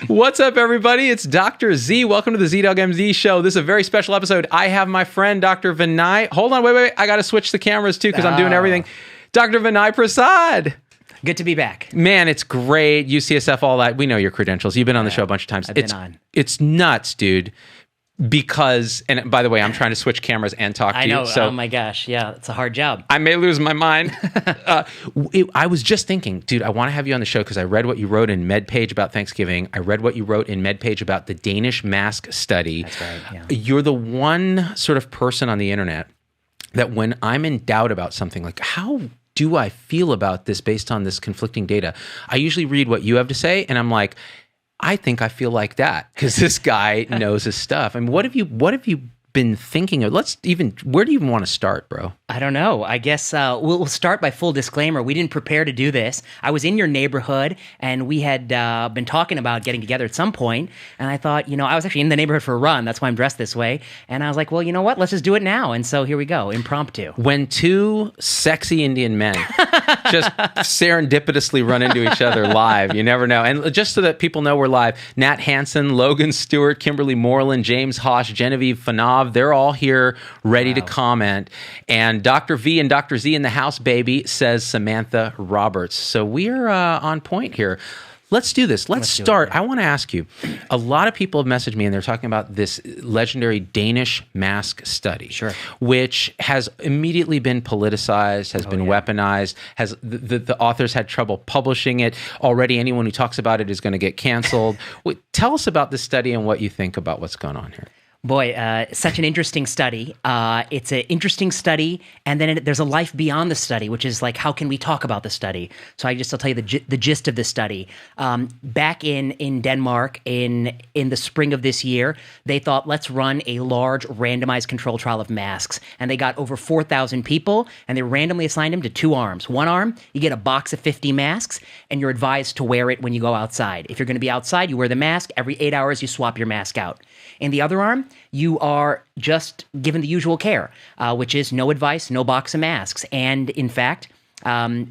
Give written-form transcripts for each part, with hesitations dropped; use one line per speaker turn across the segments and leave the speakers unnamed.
What's up, everybody? It's Dr. Z. Welcome to the Z-Dog MZ show. This is a very special episode. I have my friend, Dr. Vinay. Hold on, wait. I got to switch the cameras, too, because I'm doing everything. Dr. Vinay Prasad.
Good to be back.
Man, it's great. UCSF, all that. We know your credentials. You've been on the show a bunch of times.
I've been on.
It's nuts, dude. Because, and by the way, I'm trying to switch cameras and talk to you.
I know.
So
oh my gosh. Yeah, it's a hard job.
I may lose my mind. I was just thinking, dude, I want to have you on the show because I read what you wrote in MedPage about Thanksgiving. I read what you wrote in MedPage about the Danish mask study.
That's right, yeah.
You're the one sort of person on the internet that when I'm in doubt about something, like how do I feel about this based on this conflicting data, I usually read what you have to say and I'm like, I think I feel like that because this guy knows his stuff. I mean, what have you been thinking of? Where do you even want to start, bro?
I don't know. I guess we'll start by full disclaimer. We didn't prepare to do this. I was in your neighborhood and we had been talking about getting together at some point. And I thought, I was actually in the neighborhood for a run. That's why I'm dressed this way. And I was like, well, you know what? Let's just do it now. And so here we go. Impromptu.
When two sexy Indian men just serendipitously run into each other live, you never know. And just so that people know we're live, Nat Hansen, Logan Stewart, Kimberly Moreland, James Hosh, Genevieve Fanav, they're all here ready to comment. And Dr. V and Dr. Z in the house, baby, says Samantha Roberts. So we're on point here. Let's do this. Let's start. I want to ask you, a lot of people have messaged me and they're talking about this legendary Danish mask study, which has immediately been politicized, has been weaponized, has the authors had trouble publishing it. Already anyone who talks about it is going to get canceled. Tell us about this study and what you think about what's going on here.
Boy, such an interesting study. It's an interesting study, and then there's a life beyond the study, which is like, how can we talk about the study? So I'll tell you the gist of the study. Back in Denmark, in the spring of this year, they thought, let's run a large randomized control trial of masks. And they got over 4,000 people, and they randomly assigned them to two arms. One arm, you get a box of 50 masks, and you're advised to wear it when you go outside. If you're going to be outside, you wear the mask. Every 8 hours, you swap your mask out. In the other arm, you are just given the usual care, which is no advice, no box of masks. And in fact,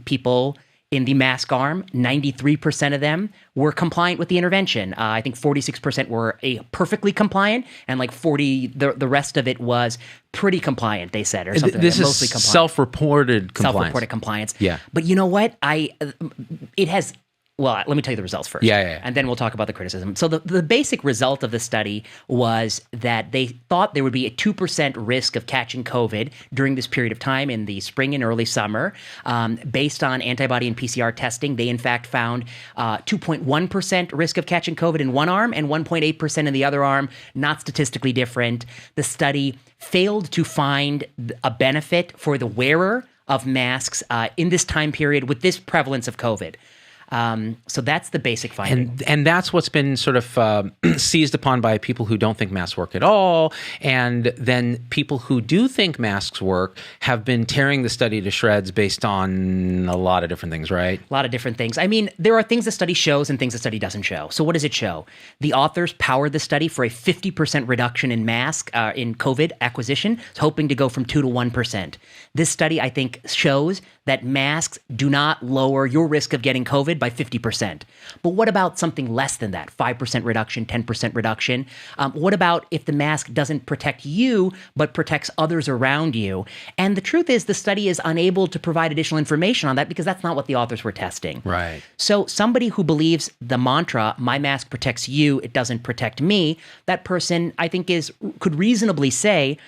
people in the mask arm, 93% of them were compliant with the intervention. I think 46% were perfectly compliant, and like the rest of it was pretty compliant, they said, or something.
This
mostly
is
compliant.
Self-reported compliance.
Self-reported compliance.
Yeah.
But you know what? It has... Well, let me tell you the results first.
Yeah.
And then we'll talk about the criticism. So the basic result of the study was that they thought there would be a 2% risk of catching COVID during this period of time in the spring and early summer. Based on antibody and PCR testing, they in fact found 2.1% risk of catching COVID in one arm and 1.8% in the other arm, not statistically different. The study failed to find a benefit for the wearer of masks in this time period with this prevalence of COVID. So that's the basic finding.
And that's what's been sort of seized upon by people who don't think masks work at all. And then people who do think masks work have been tearing the study to shreds based on a lot of different things, right?
A lot of different things. I mean, there are things the study shows and things the study doesn't show. So what does it show? The authors powered the study for a 50% reduction in in COVID acquisition, hoping to go from 2 to 1%. This study, I think, shows that masks do not lower your risk of getting COVID by 50%. But what about something less than that? 5% reduction, 10% reduction? What about if the mask doesn't protect you, but protects others around you? And the truth is the study is unable to provide additional information on that because that's not what the authors were testing.
Right.
So somebody who believes the mantra, my mask protects you, it doesn't protect me, that person, I think, could reasonably say,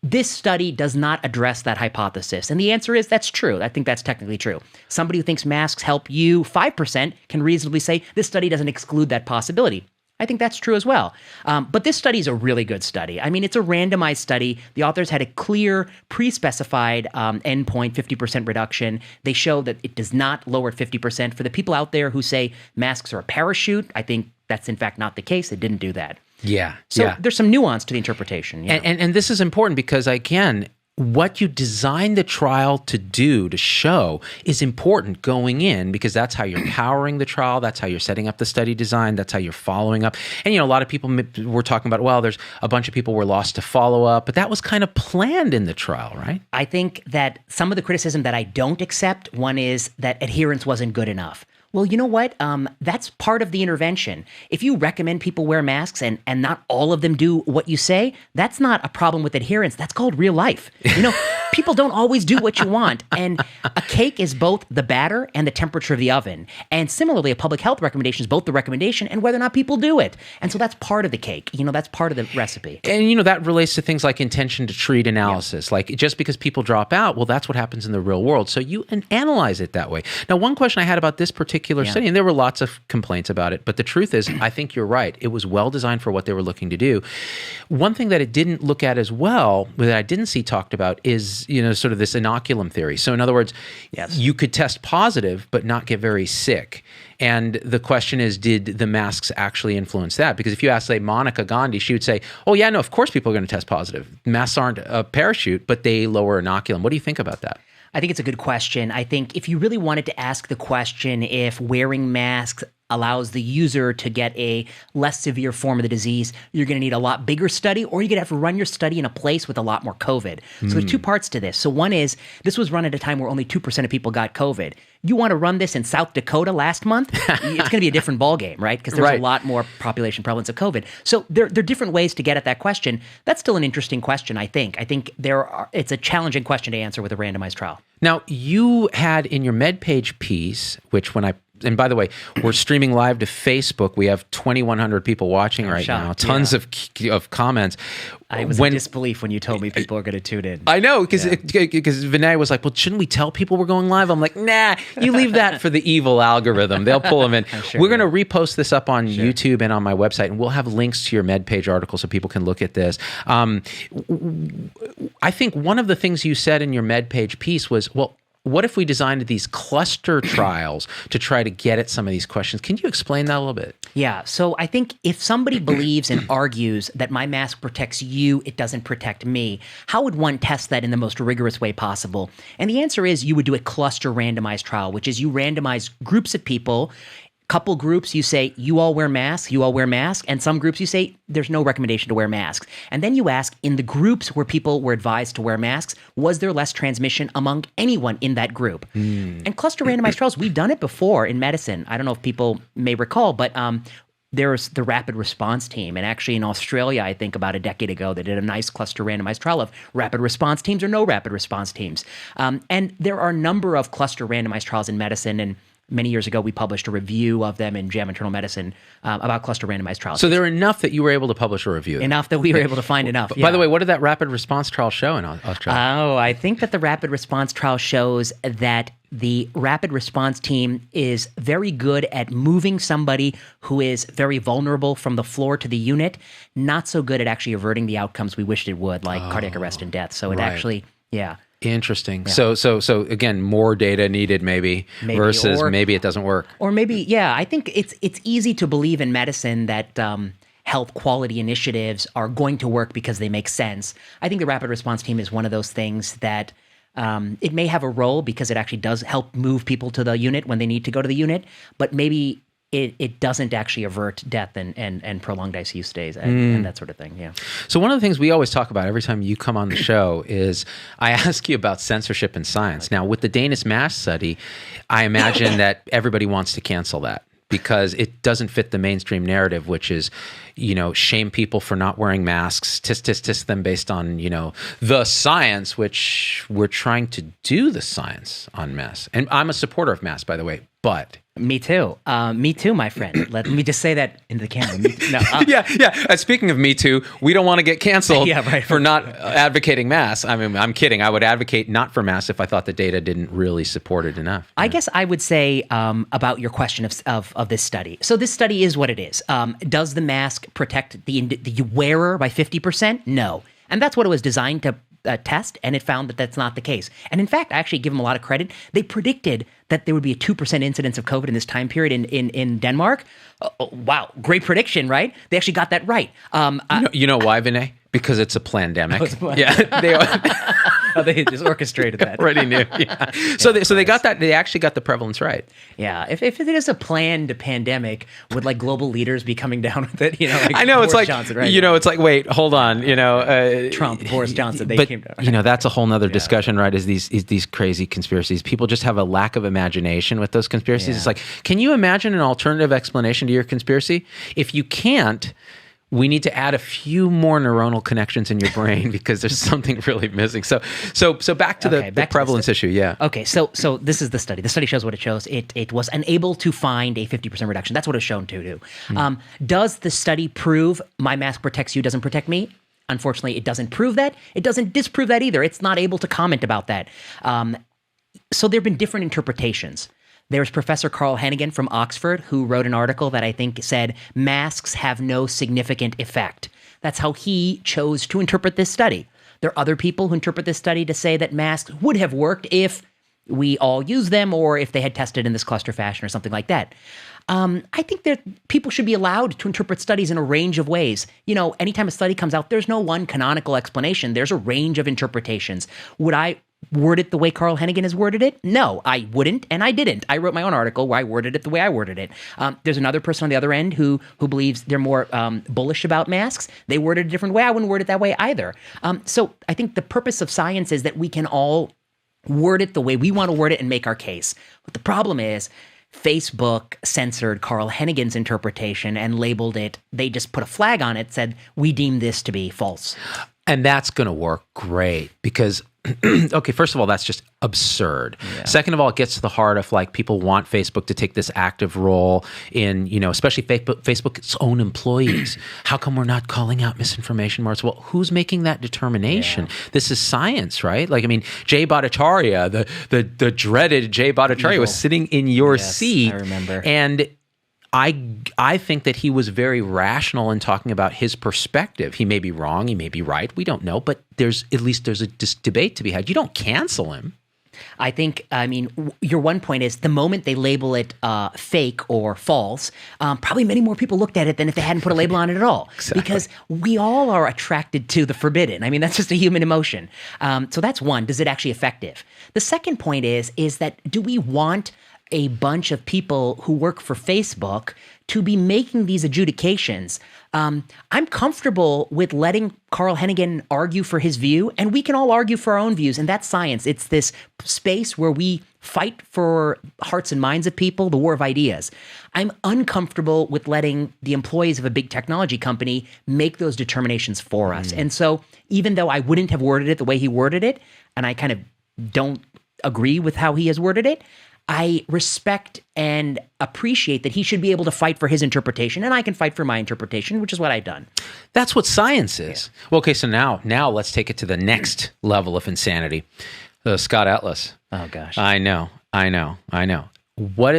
this study does not address that hypothesis. And the answer is that's true. I think that's technically true. Somebody who thinks masks help you 5% can reasonably say this study doesn't exclude that possibility. I think that's true as well. But this study is a really good study. I mean, it's a randomized study. The authors had a clear, pre-specified endpoint, 50% reduction. They show that it does not lower 50%. For the people out there who say masks are a parachute, I think that's in fact not the case. It didn't do that.
Yeah.
So there's some nuance to the interpretation. You know?
And this is important because, again, what you designed the trial to do, to show, is important going in because that's how you're powering the trial. That's how you're setting up the study design. That's how you're following up. And, a lot of people were talking about, well, there's a bunch of people were lost to follow up, but that was kind of planned in the trial, right?
I think that some of the criticism that I don't accept, one is that adherence wasn't good enough. Well, you know what? That's part of the intervention. If you recommend people wear masks and not all of them do what you say, that's not a problem with adherence. That's called real life. People don't always do what you want. And a cake is both the batter and the temperature of the oven. And similarly, a public health recommendation is both the recommendation and whether or not people do it. And so that's part of the cake. That's part of the recipe.
And, that relates to things like intention to treat analysis. Like, just because people drop out, well, that's what happens in the real world. So you analyze it that way. Now, one question I had about this particular study, and there were lots of complaints about it, but the truth is, I think you're right. It was well designed for what they were looking to do. One thing that it didn't look at as well, that I didn't see talked about, is, sort of this inoculum theory. So in other words, you could test positive, but not get very sick. And the question is, did the masks actually influence that? Because if you ask, say, Monica Gandhi, she would say, oh, yeah, no, of course people are going to test positive. Masks aren't a parachute, but they lower inoculum. What do you think about that?
I think it's a good question. I think if you really wanted to ask the question if wearing masks allows the user to get a less severe form of the disease, you're going to need a lot bigger study, or you're going to have to run your study in a place with a lot more COVID. So there's two parts to this. So one is, this was run at a time where only 2% of people got COVID. You want to run this in South Dakota last month? It's going to be a different ballgame, right? Because there's a lot more population prevalence of COVID. So there are different ways to get at that question. That's still an interesting question, I think. It's a challenging question to answer with a randomized trial.
Now, you had in your MedPage piece, which and by the way, we're streaming live to Facebook. We have 2,100 people watching now. Tons of comments.
I was in disbelief when you told me people are going to tune in.
I know, because Vinay was like, well, shouldn't we tell people we're going live? I'm like, nah, you leave that for the evil algorithm. They'll pull them in. We're going to repost this up on YouTube and on my website, and we'll have links to your MedPage article so people can look at this. I think one of the things you said in your MedPage piece was, well, what if we designed these cluster trials to try to get at some of these questions? Can you explain that a little bit?
Yeah. So I think if somebody believes and argues that my mask protects you, it doesn't protect me, how would one test that in the most rigorous way possible? And the answer is you would do a cluster randomized trial, which is you randomize groups of people. Couple groups, you say, you all wear masks, and some groups you say, there's no recommendation to wear masks. And then you ask, in the groups where people were advised to wear masks, was there less transmission among anyone in that group? And cluster randomized trials, we've done it before in medicine. I don't know if people may recall, but there's the rapid response team. And actually in Australia, I think about a decade ago, they did a nice cluster randomized trial of rapid response teams or no rapid response teams. And there are a number of cluster randomized trials in medicine, and many years ago, we published a review of them in JAMA Internal Medicine about cluster randomized trials.
So there are enough that you were able to publish a review?
Enough that we were able to find enough,
By the way, what did that rapid response trial show in Australia?
Oh, I think that the rapid response trial shows that the rapid response team is very good at moving somebody who is very vulnerable from the floor to the unit, not so good at actually averting the outcomes we wished it would, like cardiac arrest and death. So it actually,
Interesting. Yeah. So again, more data needed maybe versus maybe it doesn't work.
Or maybe, I think it's easy to believe in medicine that health quality initiatives are going to work because they make sense. I think the rapid response team is one of those things that it may have a role because it actually does help move people to the unit when they need to go to the unit, but maybe it doesn't actually avert death and prolonged ICU stays and that sort of thing. Yeah.
So one of the things we always talk about every time you come on the show is I ask you about censorship in science. Now, with the Danish mask study, I imagine that everybody wants to cancel that because it doesn't fit the mainstream narrative, which is, shame people for not wearing masks, tisk them based on, the science, which we're trying to do the science on masks. And I'm a supporter of masks, by the way, but...
Me too, my friend. Let me just say that into the camera.
Yeah. Speaking of Me Too, we don't want to get canceled for not advocating masks. I mean, I'm kidding. I would advocate not for masks if I thought the data didn't really support it enough.
I guess I would say about your question of this study. So this study is what it is. Does the mask protect the wearer by 50%? No. And that's what it was designed to test, and it found that that's not the case. And in fact, I actually give them a lot of credit. They predicted that there would be a 2% incidence of COVID in this time period in Denmark. Wow, great prediction, right? They actually got that right.
You know why, Vinay? Because it's a plandemic.
Yeah. how they just orchestrated that.
Already knew. Yeah. So they got that. They actually got the prevalence right.
Yeah. If it is a planned pandemic, would like global leaders be coming down with it? Like
I know
Boris
it's like
Johnson, right?
it's like wait, hold on.
Trump, Boris Johnson, they
but,
came down.
That's a whole nother discussion, right? Is these crazy conspiracies? People just have a lack of imagination with those conspiracies.
Yeah.
It's like, can you imagine an alternative explanation to your conspiracy? If you can't, we need to add a few more neuronal connections in your brain because there's something really missing. So back to the prevalence issue. Yeah.
Okay. So this is the study. The study shows what it shows. It was unable to find a 50% reduction. That's what it's shown to do. Does the study prove my mask protects you, doesn't protect me? Unfortunately, it doesn't prove that. It doesn't disprove that either. It's not able to comment about that. So there have been different interpretations. There's Professor Carl Hennigan from Oxford who wrote an article that I think said masks have no significant effect. That's how he chose to interpret this study. There are other people who interpret this study to say that masks would have worked if we all used them or if they had tested in this cluster fashion or something like that. I think that people should be allowed to interpret studies in a range of ways. Anytime a study comes out, there's no one canonical explanation. There's a range of interpretations. Would I word it the way Carl Hennigan has worded it? No, I wouldn't, and I didn't. I wrote my own article where I worded it the way I worded it. There's another person on the other end who believes they're more bullish about masks. They worded it a different way. I wouldn't word it that way either. So I think the purpose of science is that we can all word it the way we want to word it and make our case. But the problem is Facebook censored Carl Hennigan's interpretation and labeled it, they just put a flag on it, said, we deem this to be false.
And that's going to work great because, okay, first of all, that's just absurd. Yeah. Second of all, it gets to the heart of like people want Facebook to take this active role in, especially Facebook's own employees. How come we're not calling out misinformation more? Well, who's making that determination? Yeah. This is science, right? Like, I mean, Jay Bhattacharya, the dreaded Jay Bhattacharya was sitting in your seat.
I remember.
And I think that he was very rational in talking about his perspective. He may be wrong, he may be right, we don't know, but there's a debate to be had. You don't cancel him.
Your one point is the moment they label it fake or false, probably many more people looked at it than if they hadn't put a label on it at all.
Exactly.
Because we all are attracted to the forbidden. I mean, that's just a human emotion. So that's one. Does it actually effective? The second point is that do we want a bunch of people who work for Facebook to be making these adjudications? I'm comfortable with letting Carl Hennigan argue for his view, and we can all argue for our own views, and that's science. It's this space where we fight for hearts and minds of people, the war of ideas. I'm uncomfortable with letting the employees of a big technology company make those determinations for us. And so even though I wouldn't have worded it the way he worded it, and I kind of don't agree with how he has worded it, I respect and appreciate that he should be able to fight for his interpretation, and I can fight for my interpretation, which is what I've done.
That's what science is. Yeah. Well, okay, so now let's take it to the next level of insanity. Scott Atlas.
Oh, gosh.
I know.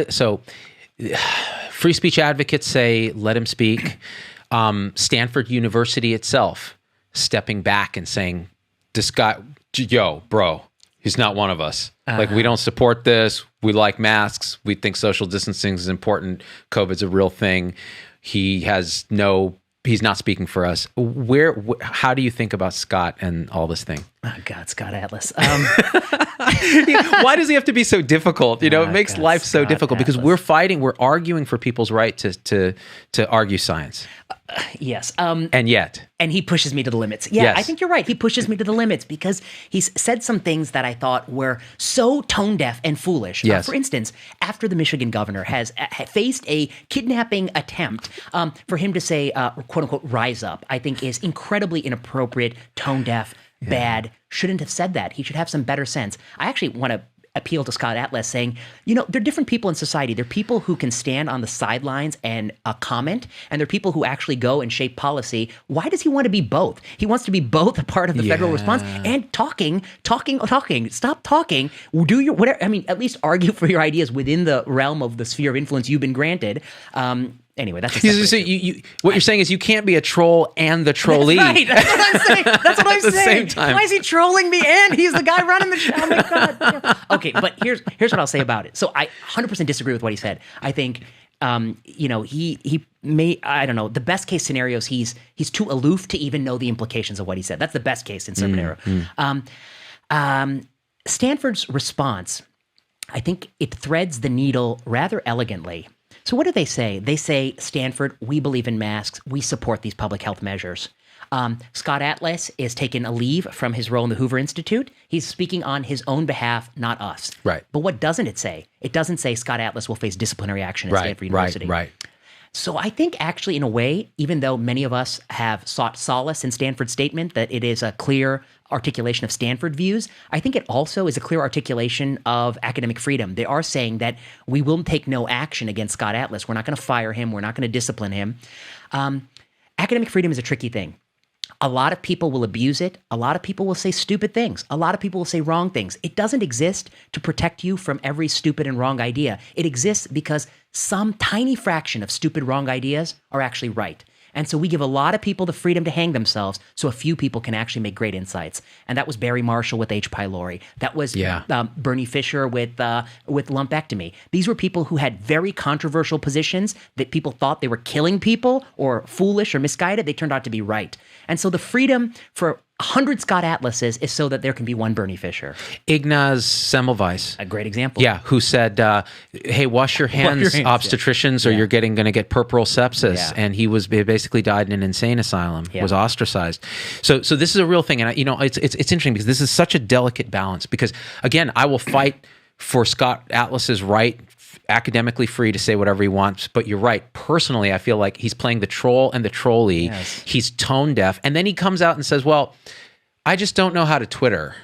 So free speech advocates say, let him speak. Stanford University itself stepping back and saying, this guy, bro, he's not one of us. Like, we don't support this. We like masks. We think social distancing is important. COVID's a real thing. He's not speaking for us. How do you think about Scott and all this thing?
Oh, God, Scott Atlas.
Why does he have to be so difficult? It makes life so difficult because we're arguing for people's right to argue science.
Yes.
And
he pushes me to the limits. Yeah,
yes.
I think you're right. He pushes me to the limits because he's said some things that I thought were so tone deaf and foolish.
Yes.
For instance, after the Michigan governor has faced a kidnapping attempt, for him to say, quote unquote, rise up, I think is incredibly inappropriate, tone deaf, bad, shouldn't have said that. He should have some better sense. I actually want to appeal to Scott Atlas saying, there are different people in society. There are people who can stand on the sidelines and comment, and there are people who actually go and shape policy. Why does he want to be both? He wants to be both a part of the federal response and talking. Stop talking. Do your whatever. I mean, at least argue for your ideas within the realm of the sphere of influence you've been granted. Anyway, that's
what you're saying is you can't be a troll and the trollee.
That's right. That's what I'm saying. That's what I'm
At the
saying.
same time.
Why is he trolling me and he's the guy running the show? Oh my God. Yeah. Okay, but here's what I'll say about it. So I 100% disagree with what he said. I think he may, I don't know, the best case scenario is he's too aloof to even know the implications of what he said. That's the best case in certain era. Stanford's response, I think it threads the needle rather elegantly. So what do they say? They say, Stanford, we believe in masks. We support these public health measures. Scott Atlas is taking a leave from his role in the Hoover Institute. He's speaking on his own behalf, not us.
Right.
But what doesn't it say? It doesn't say Scott Atlas will face disciplinary action at Stanford University.
Right.
So I think actually, in a way, even though many of us have sought solace in Stanford's statement that it is a clear articulation of Stanford views, I think it also is a clear articulation of academic freedom. They are saying that we will take no action against Scott Atlas. We're not going to fire him. We're not going to discipline him. Academic freedom is a tricky thing. A lot of people will abuse it. A lot of people will say stupid things. A lot of people will say wrong things. It doesn't exist to protect you from every stupid and wrong idea. It exists because some tiny fraction of stupid, wrong ideas are actually right. And so we give a lot of people the freedom to hang themselves so a few people can actually make great insights. And that was Barry Marshall with H. pylori. That was Bernie Fisher with lumpectomy. These were people who had very controversial positions that people thought they were killing people or foolish or misguided. They turned out to be right. And so the freedom for 100 Scott Atlases is so that there can be one Bernie Fisher.
Ignaz Semmelweis.
A great example.
Yeah, who said, hey, wash your hands, obstetricians, or you're going to get puerperal sepsis. Yeah. And he basically died in an insane asylum, was ostracized. So this is a real thing. And, it's interesting because this is such a delicate balance because, again, I will fight for Scott Atlas's right, academically free to say whatever he wants, but you're right. Personally, I feel like he's playing the troll and the trolley. Yes. He's tone deaf. And then he comes out and says, well, I just don't know how to Twitter.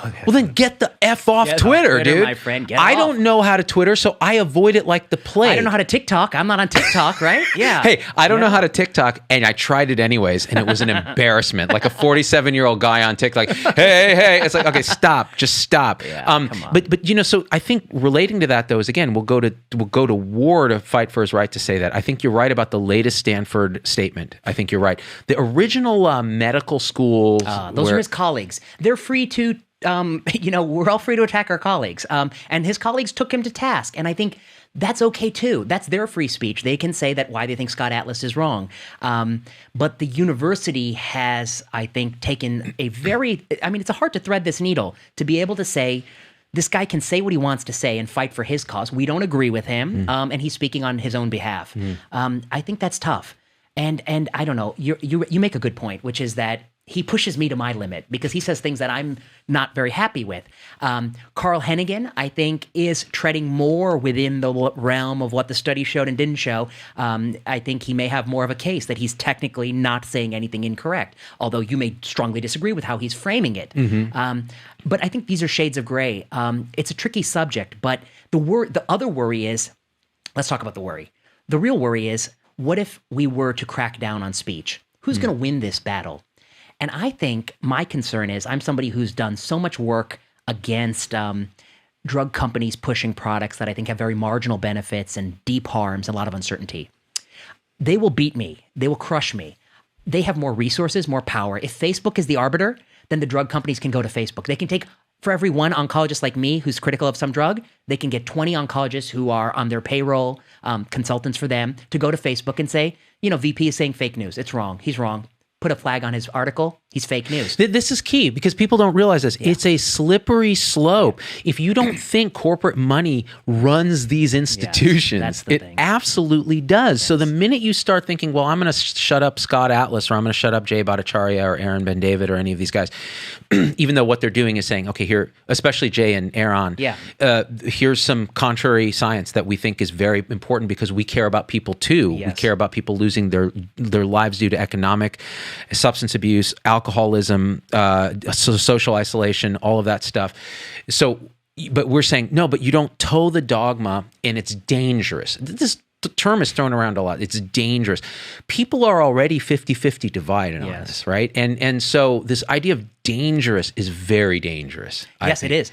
Well, then get the F off Twitter, dude. My friend. I don't know how to Twitter, so I avoid it like the plague.
I don't know how to TikTok. I'm not on TikTok, right? Yeah.
Hey, I don't know how to TikTok, and I tried it anyways, and it was an embarrassment. Like a 47-year-old guy on TikTok, hey. It's like, okay, stop. Just stop.
Yeah, come on.
But so I think relating to that, though, is again, we'll go to war to fight for his right to say that. I think you're right about the latest Stanford statement. I think you're right. The original medical schools.
Those are his colleagues. They're free to we're all free to attack our colleagues. And his colleagues took him to task. And I think that's okay too. That's their free speech. They can say that why they think Scott Atlas is wrong. But the university has, I think, taken a it's hard to thread this needle to be able to say, this guy can say what he wants to say and fight for his cause. We don't agree with him. And he's speaking on his own behalf. I think that's tough. And I don't know, you make a good point, which is that he pushes me to my limit because he says things that I'm not very happy with. Carl Hennigan, I think, is treading more within the realm of what the study showed and didn't show. I think he may have more of a case that he's technically not saying anything incorrect, although you may strongly disagree with how he's framing it. But I think these are shades of gray. It's a tricky subject, but the other worry is, let's talk about the worry. The real worry is, what if we were to crack down on speech? Who's going to win this battle? And I think my concern is, I'm somebody who's done so much work against drug companies pushing products that I think have very marginal benefits and deep harms, a lot of uncertainty. They will beat me. They will crush me. They have more resources, more power. If Facebook is the arbiter, then the drug companies can go to Facebook. They can take, for every one oncologist like me who's critical of some drug, they can get 20 oncologists who are on their payroll, consultants for them, to go to Facebook and say, VP is saying fake news. It's wrong. He's wrong. Put a flag on his article, he's fake news.
This is key because people don't realize this. Yeah. It's a slippery slope. If you don't think corporate money runs these institutions, it absolutely does. Yes. So the minute you start thinking, well, I'm going to shut up Scott Atlas, or I'm going to shut up Jay Bhattacharya or Aaron Ben David or any of these guys, even though what they're doing is saying, okay, here, especially Jay and Aaron, here's some contrary science that we think is very important because we care about people too. Yes. We care about people losing their lives due to economic, substance abuse, alcoholism, social isolation, all of that stuff. So, but we're saying, no, but you don't toe the dogma and it's dangerous. This term is thrown around a lot. It's dangerous. People are already 50-50 divided on this, right? And so this idea of dangerous is very dangerous.
Yes, it is.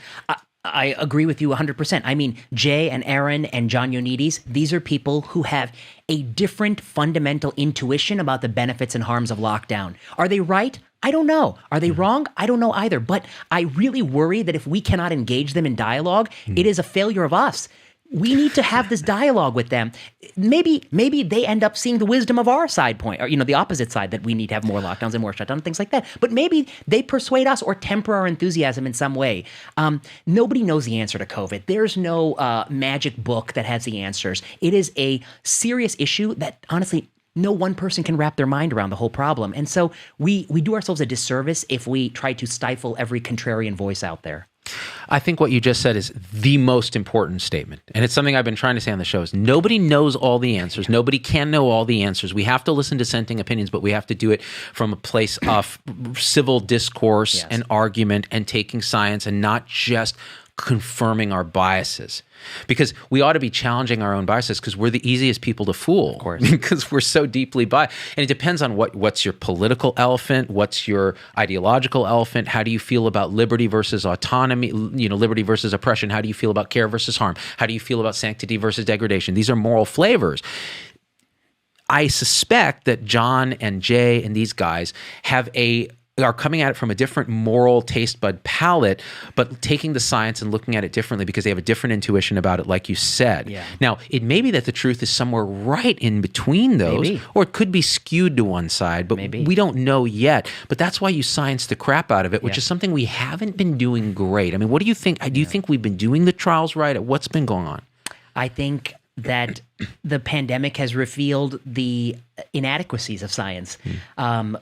I agree with you 100%. I mean, Jay and Aaron and John Ioannidis, these are people who have a different fundamental intuition about the benefits and harms of lockdown. Are they right? I don't know. Are they wrong? I don't know either. But I really worry that if we cannot engage them in dialogue, it is a failure of us. We need to have this dialogue with them. Maybe they end up seeing the wisdom of our side point, or the opposite side, that we need to have more lockdowns and more shutdowns, things like that. But maybe they persuade us or temper our enthusiasm in some way. Nobody knows the answer to COVID. There's no magic book that has the answers. It is a serious issue that honestly no one person can wrap their mind around the whole problem. And so we do ourselves a disservice if we try to stifle every contrarian voice out there.
I think what you just said is the most important statement. And it's something I've been trying to say on the show is nobody knows all the answers. Nobody can know all the answers. We have to listen to dissenting opinions, but we have to do it from a place of civil discourse and argument and taking science and not just confirming our biases. Because we ought to be challenging our own biases because we're the easiest people to fool.
Of course.
Because we're so deeply biased. And it depends on what's your political elephant, what's your ideological elephant, how do you feel about liberty versus autonomy, liberty versus oppression, how do you feel about care versus harm, how do you feel about sanctity versus degradation? These are moral flavors. I suspect that John and Jay and these guys are coming at it from a different moral taste bud palette, but taking the science and looking at it differently because they have a different intuition about it, like you said.
Yeah.
Now, it may be that the truth is somewhere right in between those, or it could be skewed to one side, but we don't know yet. But that's why you science the crap out of it, which is something we haven't been doing great. I mean, what do you think? Do you think we've been doing the trials right? What's been going on?
I think that the pandemic has revealed the inadequacies of science.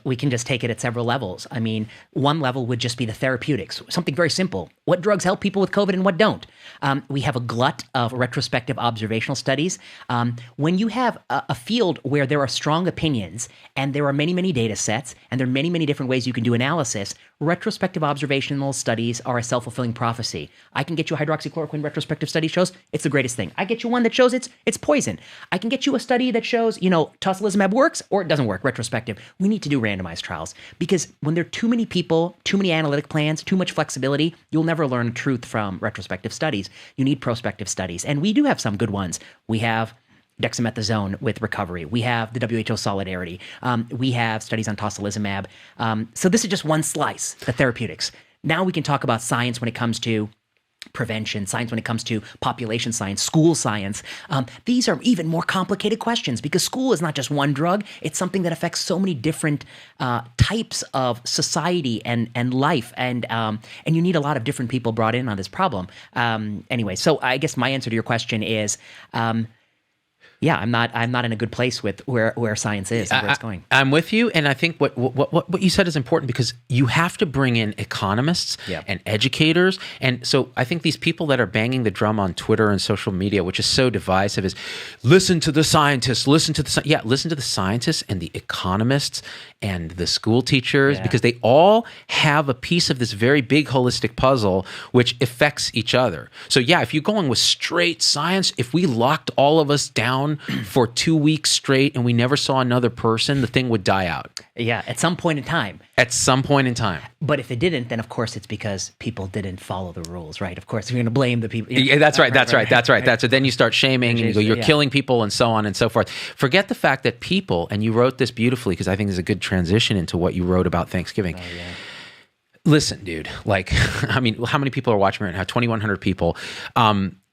We can just take it at several levels. I mean, one level would just be the therapeutics, something very simple. What drugs help people with COVID and what don't? We have a glut of retrospective observational studies. When you have a field where there are strong opinions and there are many, many data sets and there are many, many different ways you can do analysis, retrospective observational studies are a self-fulfilling prophecy. I can get you a hydroxychloroquine retrospective study shows it's the greatest thing. I get you one that shows it's poison. I can get you a study that shows, tocilizumab works or it doesn't work, retrospective. We need to do randomized trials because when there are too many people, too many analytic plans, too much flexibility, you'll never learn truth from retrospective studies. You need prospective studies. And we do have some good ones. We have dexamethasone with recovery. We have the WHO Solidarity. We have studies on tocilizumab. So this is just one slice, the therapeutics. Now we can talk about science when it comes to prevention, science when it comes to population science, school science. These are even more complicated questions because school is not just one drug. It's something that affects so many different types of society and life. And you need a lot of different people brought in on this problem. Anyway, so I guess my answer to your question is, I'm not in a good place with where science is and where it's going.
I'm with you, and I think what you said is important because you have to bring in economists and educators, and so I think these people that are banging the drum on Twitter and social media, which is so divisive, is listen to the scientists, listen to the scientists and the economists and the school teachers because they all have a piece of this very big holistic puzzle which affects each other. So if you're going with straight science, if we locked all of us down for 2 weeks straight and we never saw another person, the thing would die out.
Yeah, at some point in time.
But
if it didn't, then of course it's because people didn't follow the rules, right? Of course, we're going to blame the people.
Yeah, that's right. So then you start shaming and you go, you're killing people and so on and so forth. Forget the fact that people, and you wrote this beautifully because I think this is a good transition into what you wrote about Thanksgiving. Oh, yeah. Listen, dude, how many people are watching right now? 2,100 people.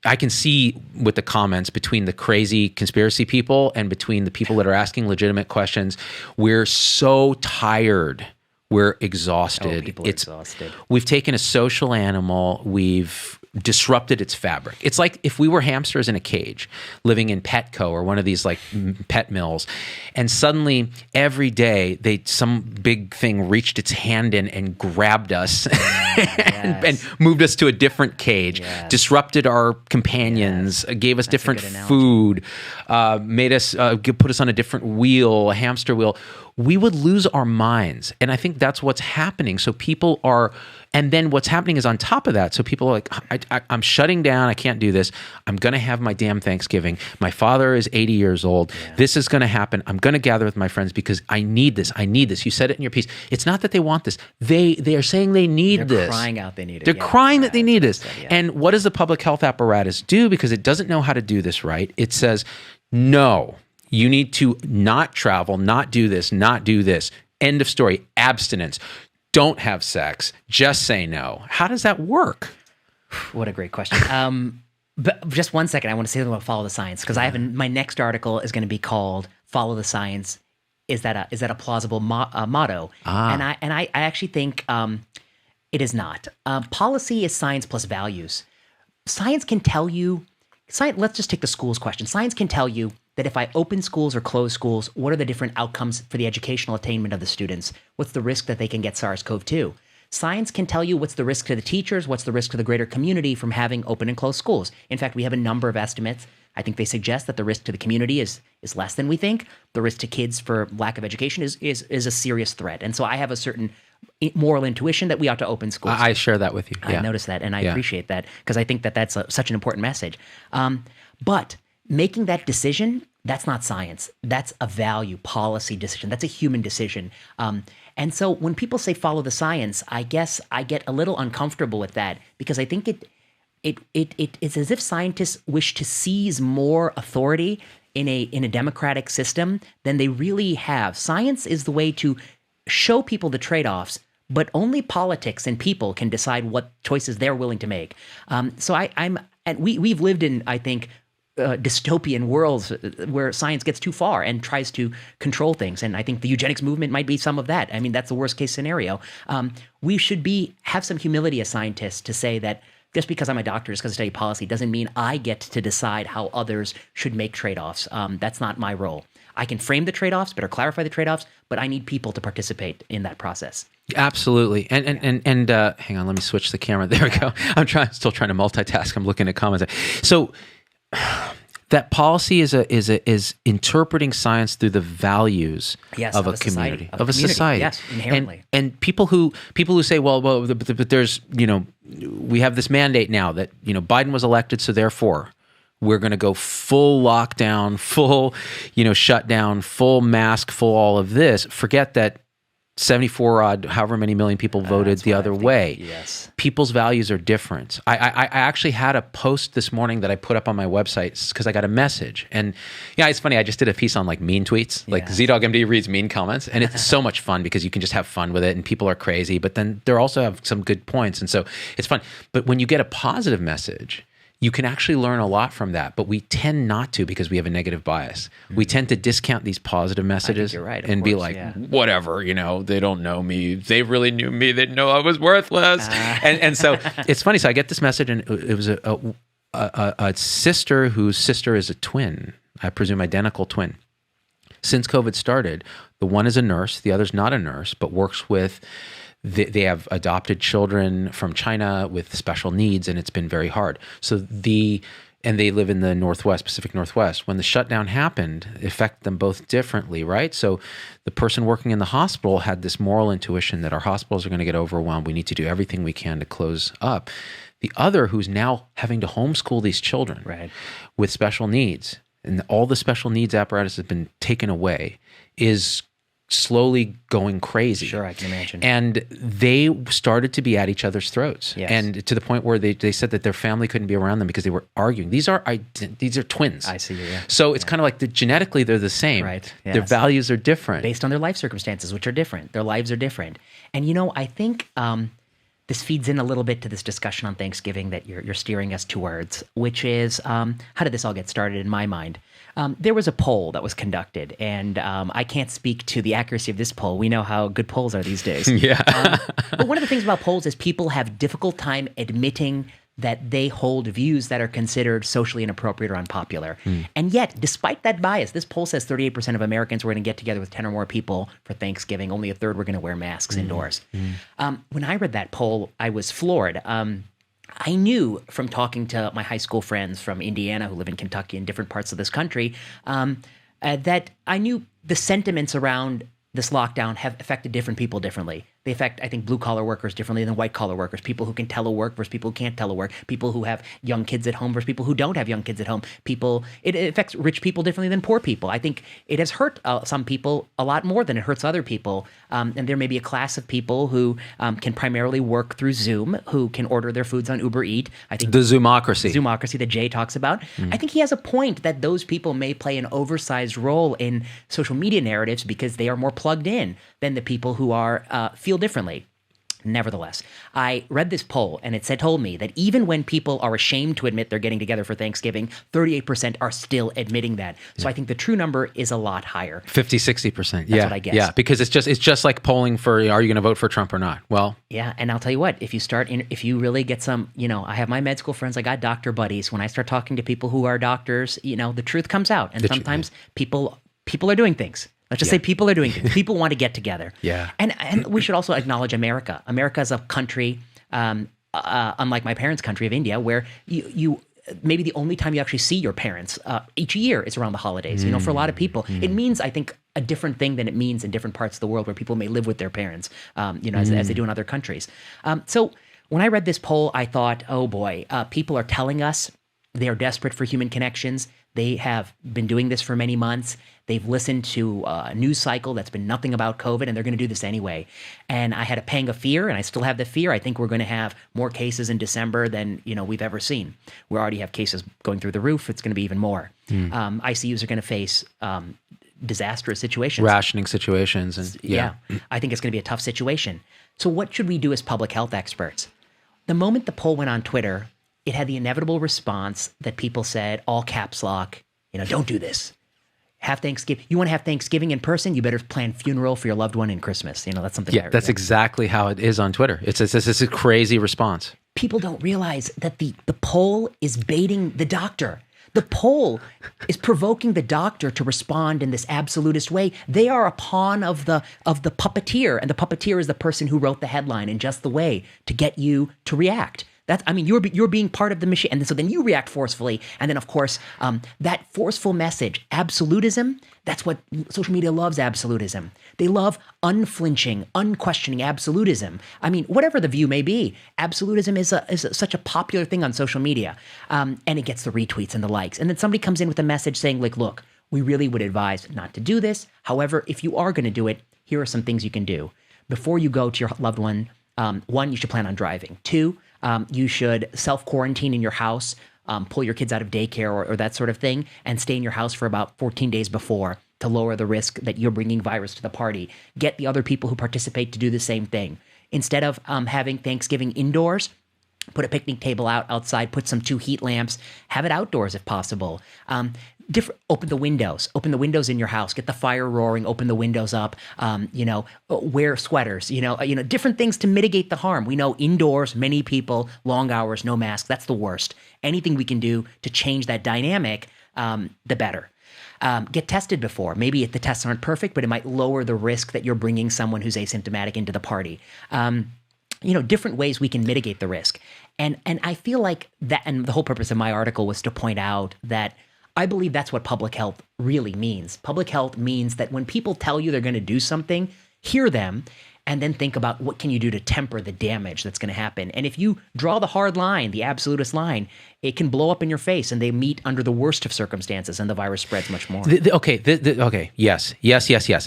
I can see with the comments between the crazy conspiracy people and between the people that are asking legitimate questions, we're so tired. We're exhausted.
People are exhausted.
We've taken a social animal. We've disrupted its fabric. It's like if we were hamsters in a cage living in Petco or one of these pet mills, and suddenly every day some big thing reached its hand in and grabbed us and moved us to a different cage, disrupted our companions, gave us different food, made us put us on a different wheel, a hamster wheel. We would lose our minds. And I think that's what's happening. So people are, and then what's happening is on top of that. So people are like, I'm shutting down. I can't do this. I'm going to have my damn Thanksgiving. My father is 80 years old. Yeah. This is going to happen. I'm going to gather with my friends because I need this. I need this. You said it in your piece. It's not that they want this. They are saying they need this.
They're crying out they need it.
They're crying that they need this. And what does the public health apparatus do? Because it doesn't know how to do this right. It says, no. You need to not travel, not do this, not do this. End of story. Abstinence. Don't have sex. Just say no. How does that work?
What a great question. But just one second, I want to say something about follow the science, because I have my next article is going to be called "Follow the Science." Is that a plausible motto? And I actually think it is not. Policy is science plus values. Science can tell you. Let's just take the schools question. Science can tell you that if I open schools or close schools, what are the different outcomes for the educational attainment of the students? What's the risk that they can get SARS-CoV-2? Science can tell you what's the risk to the teachers, what's the risk to the greater community from having open and closed schools. In fact, we have a number of estimates. I think they suggest that the risk to the community is less than we think. The risk to kids for lack of education is a serious threat. And so I have a certain moral intuition that we ought to open schools.
I share that with you.
I noticed that, and I appreciate that, because I think that that's such an important message. But making that decision, that's not science. That's a value policy decision. That's a human decision. And so when people say follow the science, I guess I get a little uncomfortable with that, because I think it's as if scientists wish to seize more authority in a democratic system than they really have. Science is the way to show people the trade-offs, but only politics and people can decide what choices they're willing to make. We've lived in, I think, dystopian worlds where science gets too far and tries to control things. And I think the eugenics movement might be some of that. I mean, that's the worst case scenario. We should have some humility as scientists to say that just because I'm a doctor, just because I study policy, doesn't mean I get to decide how others should make trade-offs. That's not my role. I can frame the trade-offs, better clarify the trade-offs, but I need people to participate in that process.
Absolutely. And hang on, let me switch the camera. There we go. I'm still trying to multitask. I'm looking at comments. So that policy is interpreting science through the values of a community, of a society.
Yes, inherently.
And people who say, well, but there's, we have this mandate now that, Biden was elected, so therefore we're going to go full lockdown, full, shutdown, full mask, full all of this. Forget that 74 odd, however many million people voted the other way.
Yes.
People's values are different. I actually had a post this morning that I put up on my website because I got a message. And it's funny. I just did a piece on like mean tweets, like ZDoggMD reads mean comments. And it's so much fun because you can just have fun with it and people are crazy, but then they also have some good points. And so it's fun. But when you get a positive message, you can actually learn a lot from that, but we tend not to because we have a negative bias. Mm-hmm. We tend to discount these positive messages and be like, whatever, they don't know me. If they really knew me, they'd know I was worthless. And so it's funny. So I get this message, and it was a sister whose sister is a twin, I presume identical twin. Since COVID started, the one is a nurse, the other's not a nurse, but works with they have adopted children from China with special needs, and it's been very hard. And they live in the Northwest, Pacific Northwest. When the shutdown happened, it affected them both differently, right? So the person working in the hospital had this moral intuition that our hospitals are going to get overwhelmed. We need to do everything we can to close up. The other, who's now having to homeschool these children with special needs, and all the special needs apparatus has been taken away, is slowly going crazy.
Sure, I can imagine.
And they started to be at each other's throats.
Yes.
And to the point where they said that their family couldn't be around them because they were arguing. These are twins.
I see, yeah.
So it's kind of like genetically they're the same.
Right. Yes.
Their values are different.
Based on their life circumstances, which are different. Their lives are different. And I think this feeds in a little bit to this discussion on Thanksgiving that you're steering us towards, which is how did this all get started in my mind? There was a poll that was conducted, and I can't speak to the accuracy of this poll. We know how good polls are these days. But one of the things about polls is people have difficult time admitting that they hold views that are considered socially inappropriate or unpopular. And yet, despite that bias, this poll says 38% of Americans were going to get together with 10 or more people for Thanksgiving. Only a third were going to wear masks indoors. When I read that poll, I was floored. I knew from talking to my high school friends from Indiana who live in Kentucky and different parts of this country that I knew the sentiments around this lockdown have affected different people differently. They affect, I think, blue-collar workers differently than white-collar workers, people who can telework versus people who can't telework, people who have young kids at home versus people who don't have young kids at home. It affects rich people differently than poor people. I think it has hurt some people a lot more than it hurts other people. And there may be a class of people who can primarily work through Zoom, who can order their foods on Uber Eat. I think
the Zoomocracy
that Jay talks about. I think he has a point that those people may play an oversized role in social media narratives because they are more plugged in than the people who are feel differently. Nevertheless, I read this poll and it told me that even when people are ashamed to admit they're getting together for Thanksgiving, 38% are still admitting that. So I think the true number is a lot higher.
50, 60%.
That's what I guess.
Yeah, because it's just like polling for, are you going to vote for Trump or not? Well,
yeah, and I'll tell you what, if you really get some, I have my med school friends, I got doctor buddies. When I start talking to people who are doctors, the truth comes out. And sometimes people are doing things. Let's just say people are doing things. People want to get together.
Yeah.
And we should also acknowledge America. America is a country, unlike my parents' country of India, where you maybe the only time you actually see your parents each year is around the holidays. For a lot of people, it means, I think, a different thing than it means in different parts of the world where people may live with their parents, as they do in other countries. So when I read this poll, I thought, oh boy, people are telling us they are desperate for human connections. They have been doing this for many months. They've listened to a news cycle that's been nothing about COVID, and they're going to do this anyway. And I had a pang of fear, and I still have the fear. I think we're going to have more cases in December than we've ever seen. We already have cases going through the roof. It's going to be even more. ICUs are going to face disastrous situations.
Rationing situations. And
yeah, I think it's going to be a tough situation. So what should we do as public health experts? The moment the poll went on Twitter, it had the inevitable response that people said, all caps lock, don't do this. Have Thanksgiving. You want to have Thanksgiving in person? You better plan funeral for your loved one in Christmas. That's something.
Yeah, that's exactly how it is on Twitter. It's a crazy response.
People don't realize that the poll is baiting the doctor. The poll is provoking the doctor to respond in this absolutist way. They are a pawn of the puppeteer, and the puppeteer is the person who wrote the headline in just the way to get you to react. You're being part of the machine, and so then you react forcefully, and then of course that forceful message, absolutism. That's what social media loves. Absolutism. They love unflinching, unquestioning absolutism. Whatever the view may be, absolutism is such a popular thing on social media, and it gets the retweets and the likes. And then somebody comes in with a message saying, like, look, we really would advise not to do this. However, if you are going to do it, here are some things you can do before you go to your loved one. One, you should plan on driving. Two, you should self-quarantine in your house, pull your kids out of daycare or that sort of thing, and stay in your house for about 14 days before to lower the risk that you're bringing virus to the party. Get the other people who participate to do the same thing. Instead of having Thanksgiving indoors, put a picnic table outside, put some 2 heat lamps, have it outdoors if possible. Open the windows in your house, get the fire roaring, open the windows up, wear sweaters, different things to mitigate the harm. We know indoors, many people, long hours, no mask, that's the worst. Anything we can do to change that dynamic, the better. Get tested before. Maybe the tests aren't perfect, but it might lower the risk that you're bringing someone who's asymptomatic into the party. Different ways we can mitigate the risk. And I feel like that, and the whole purpose of my article was to point out that I believe that's what public health really means. Public health means that when people tell you they're going to do something, hear them, and then think about what can you do to temper the damage that's going to happen. And if you draw the hard line, the absolutist line, it can blow up in your face, and they meet under the worst of circumstances, and the virus spreads much more.
Okay, yes.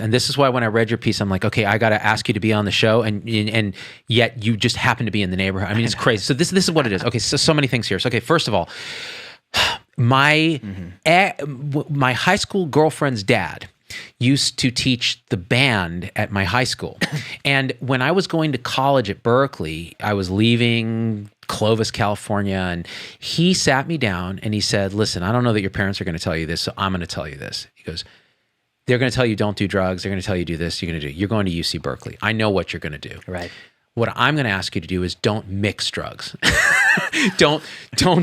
And this is why when I read your piece, I'm like, okay, I got to ask you to be on the show, and yet you just happen to be in the neighborhood. It's crazy. So this is what it is. Okay, so many things here. So, okay, first of all, my high school girlfriend's dad used to teach the band at my high school. And when I was going to college at Berkeley, I was leaving Clovis, California, and he sat me down and he said, listen, I don't know that your parents are going to tell you this, so I'm going to tell you this. He goes, they're going to tell you don't do drugs. They're going to tell you do this. You're going to UC Berkeley. I know what you're going to do.
Right.
What I'm going to ask you to do is don't mix drugs. don't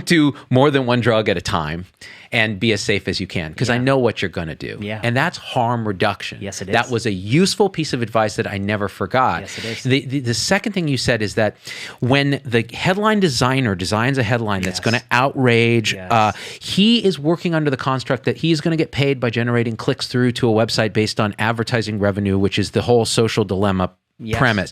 do more than one drug at a time, and be as safe as you can, because I know what you're going to do.
Yeah.
And that's harm reduction.
Yes, it is.
That was a useful piece of advice that I never forgot.
Yes, it is.
The second thing you said is that when the headline designer designs a headline that's going to outrage, he is working under the construct that he's going to get paid by generating clicks through to a website based on advertising revenue, which is the whole social dilemma premise.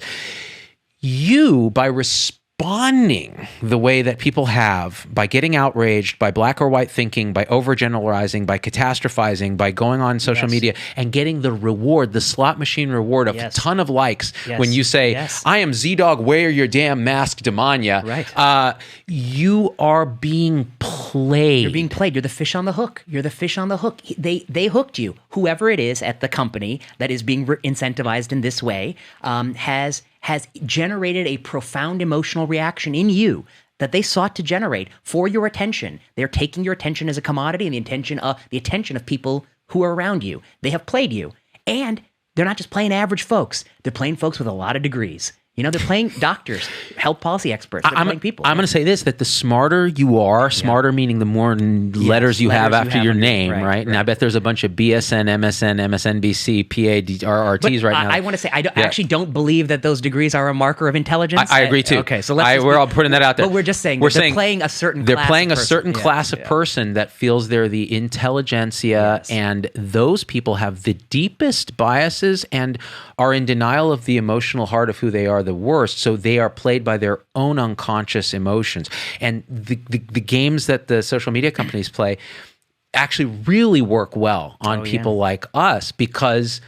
You, by responding the way that people have, by getting outraged, by black or white thinking, by overgeneralizing, by catastrophizing, by going on social media and getting the reward, the slot machine reward of a ton of likes when you say, I am Z-Dog, wear your damn mask, Demania.
Right.
You are being played.
You're being played. You're the fish on the hook. You're the fish on the hook. They hooked you. Whoever it is at the company that is being incentivized in this way has has generated a profound emotional reaction in you that they sought to generate for your attention. They're taking your attention as a commodity and the attention of people who are around you. They have played you. And they're not just playing average folks. They're playing folks with a lot of degrees. You know, they're playing doctors, health policy experts. They're playing people.
I'm going to say this, that the smarter you are, smarter meaning the more letters you have after your name, right? And I bet there's a bunch of BSN, MSN, MSNBC, PARRTs right now.
I want to say, I actually don't believe that those degrees are a marker of intelligence.
I agree too.
Okay, so
we're all putting that out there.
But we're just saying they're playing a certain class.
They're playing a certain class of person that feels they're the intelligentsia, and those people have the deepest biases and are in denial of the emotional heart of who they are the worst. So they are played by their own unconscious emotions. And the games that the social media companies play actually really work well on people like us, because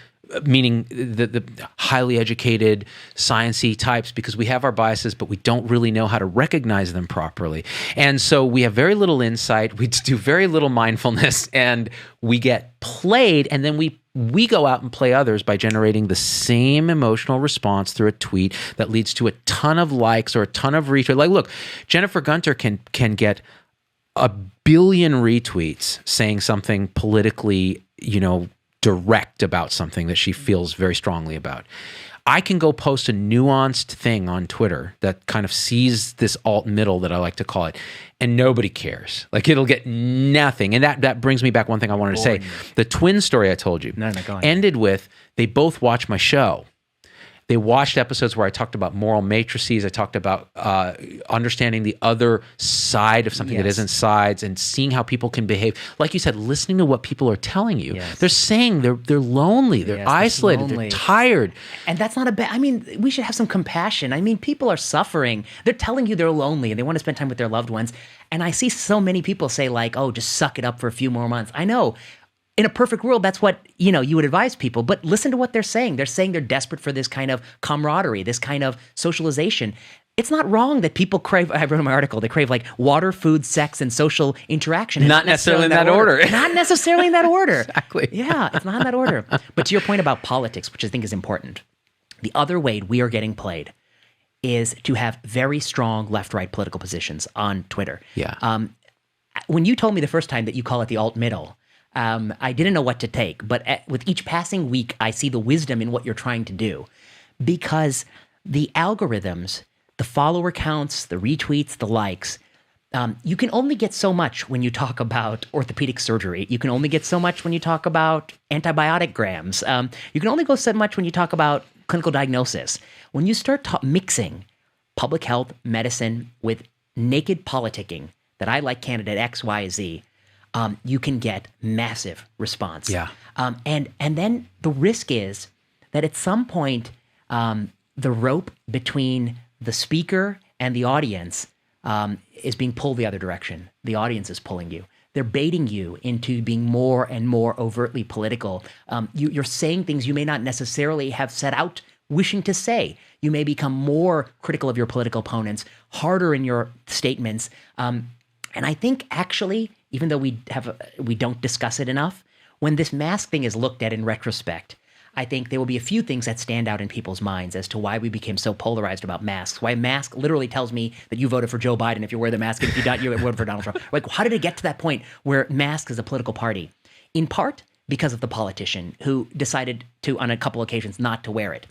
meaning the highly educated, sciencey types, because we have our biases, but we don't really know how to recognize them properly. And so we have very little insight, we do very little mindfulness, and we get played, and then we go out and play others by generating the same emotional response through a tweet that leads to a ton of likes or a ton of retweets. Like, look, Jennifer Gunter can get a billion retweets saying something politically, direct about something that she feels very strongly about. I can go post a nuanced thing on Twitter that kind of sees this alt middle that I like to call it, and nobody cares. Like, it'll get nothing. And that brings me back one thing I wanted to say. The twin story I told you ended with, they both watched my show. They watched episodes where I talked about moral matrices. I talked about understanding the other side of something that isn't sides, and seeing how people can behave. Like you said, listening to what people are telling you. Yes. They're saying they're lonely, they're isolated, they're tired.
And that's not a bad, we should have some compassion. People are suffering. They're telling you they're lonely and they want to spend time with their loved ones. And I see so many people say like, oh, just suck it up for a few more months. I know. In a perfect world, that's what, you would advise people. But listen to what they're saying. They're saying they're desperate for this kind of camaraderie, this kind of socialization. It's not wrong that people crave, I wrote in my article, they crave like water, food, sex, and social interaction.
Not necessarily in that order.
Not necessarily in that order.
Exactly.
Yeah, it's not in that order. But to your point about politics, which I think is important, the other way we are getting played is to have very strong left-right political positions on Twitter.
Yeah.
When you told me the first time that you call it the alt-middle, I didn't know what to take, but with each passing week, I see the wisdom in what you're trying to do, because the algorithms, the follower counts, the retweets, the likes, you can only get so much when you talk about orthopedic surgery. You can only get so much when you talk about antibiotic grams. You can only go so much when you talk about clinical diagnosis. When you start mixing public health, medicine with naked politicking, that I like candidate X, Y, Z, you can get massive response.
Yeah.
And then the risk is that at some point, the rope between the speaker and the audience is being pulled the other direction. The audience is pulling you. They're baiting you into being more and more overtly political. You're saying things you may not necessarily have set out wishing to say. You may become more critical of your political opponents, harder in your statements. And I think actually, even though we don't discuss it enough, when this mask thing is looked at in retrospect, I think there will be a few things that stand out in people's minds as to why we became so polarized about masks. Why mask literally tells me that you voted for Joe Biden if you wear the mask, and if you don't, you voted for Donald Trump. Like, how did it get to that point where mask is a political party? In part because of the politician who decided to, on a couple occasions, not to wear it.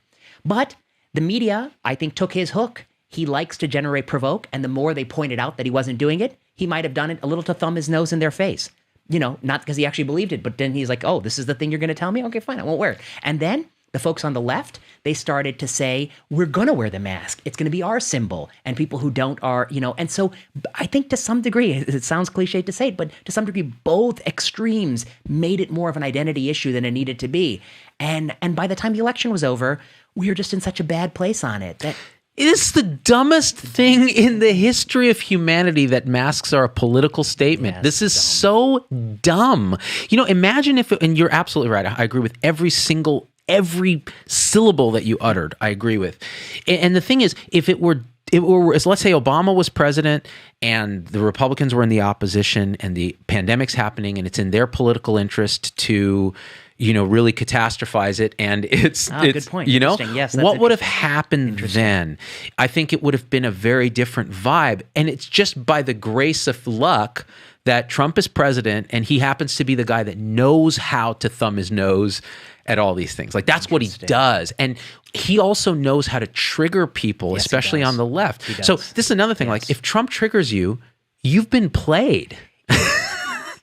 But the media, I think, took his hook. He likes to generate provoke, and the more they pointed out that he wasn't doing it, he might have done it a little to thumb his nose in their face. Not because he actually believed it, but then he's like, oh, this is the thing you're going to tell me? Okay, fine, I won't wear it. And then the folks on the left, they started to say, we're going to wear the mask. It's going to be our symbol. And people who don't are, and so I think to some degree, it sounds cliche to say it, but to some degree, both extremes made it more of an identity issue than it needed to be. And by the time the election was over, we were just in such a bad place on it that
it is the dumbest thing in the history of humanity that masks are a political statement.
Yes,
this is so dumb. Imagine if, and you're absolutely right. I agree with every syllable that you uttered. I agree with. And the thing is, if it were let's say Obama was president and the Republicans were in the opposition and the pandemic's happening and it's in their political interest to, really catastrophize it. And it's
good point. Yes,
what would have happened then? I think it would have been a very different vibe. And it's just by the grace of luck that Trump is president and he happens to be the guy that knows how to thumb his nose at all these things. Like that's what he does. And he also knows how to trigger people, especially on the left. So this is another thing. Like if Trump triggers you, you've been played.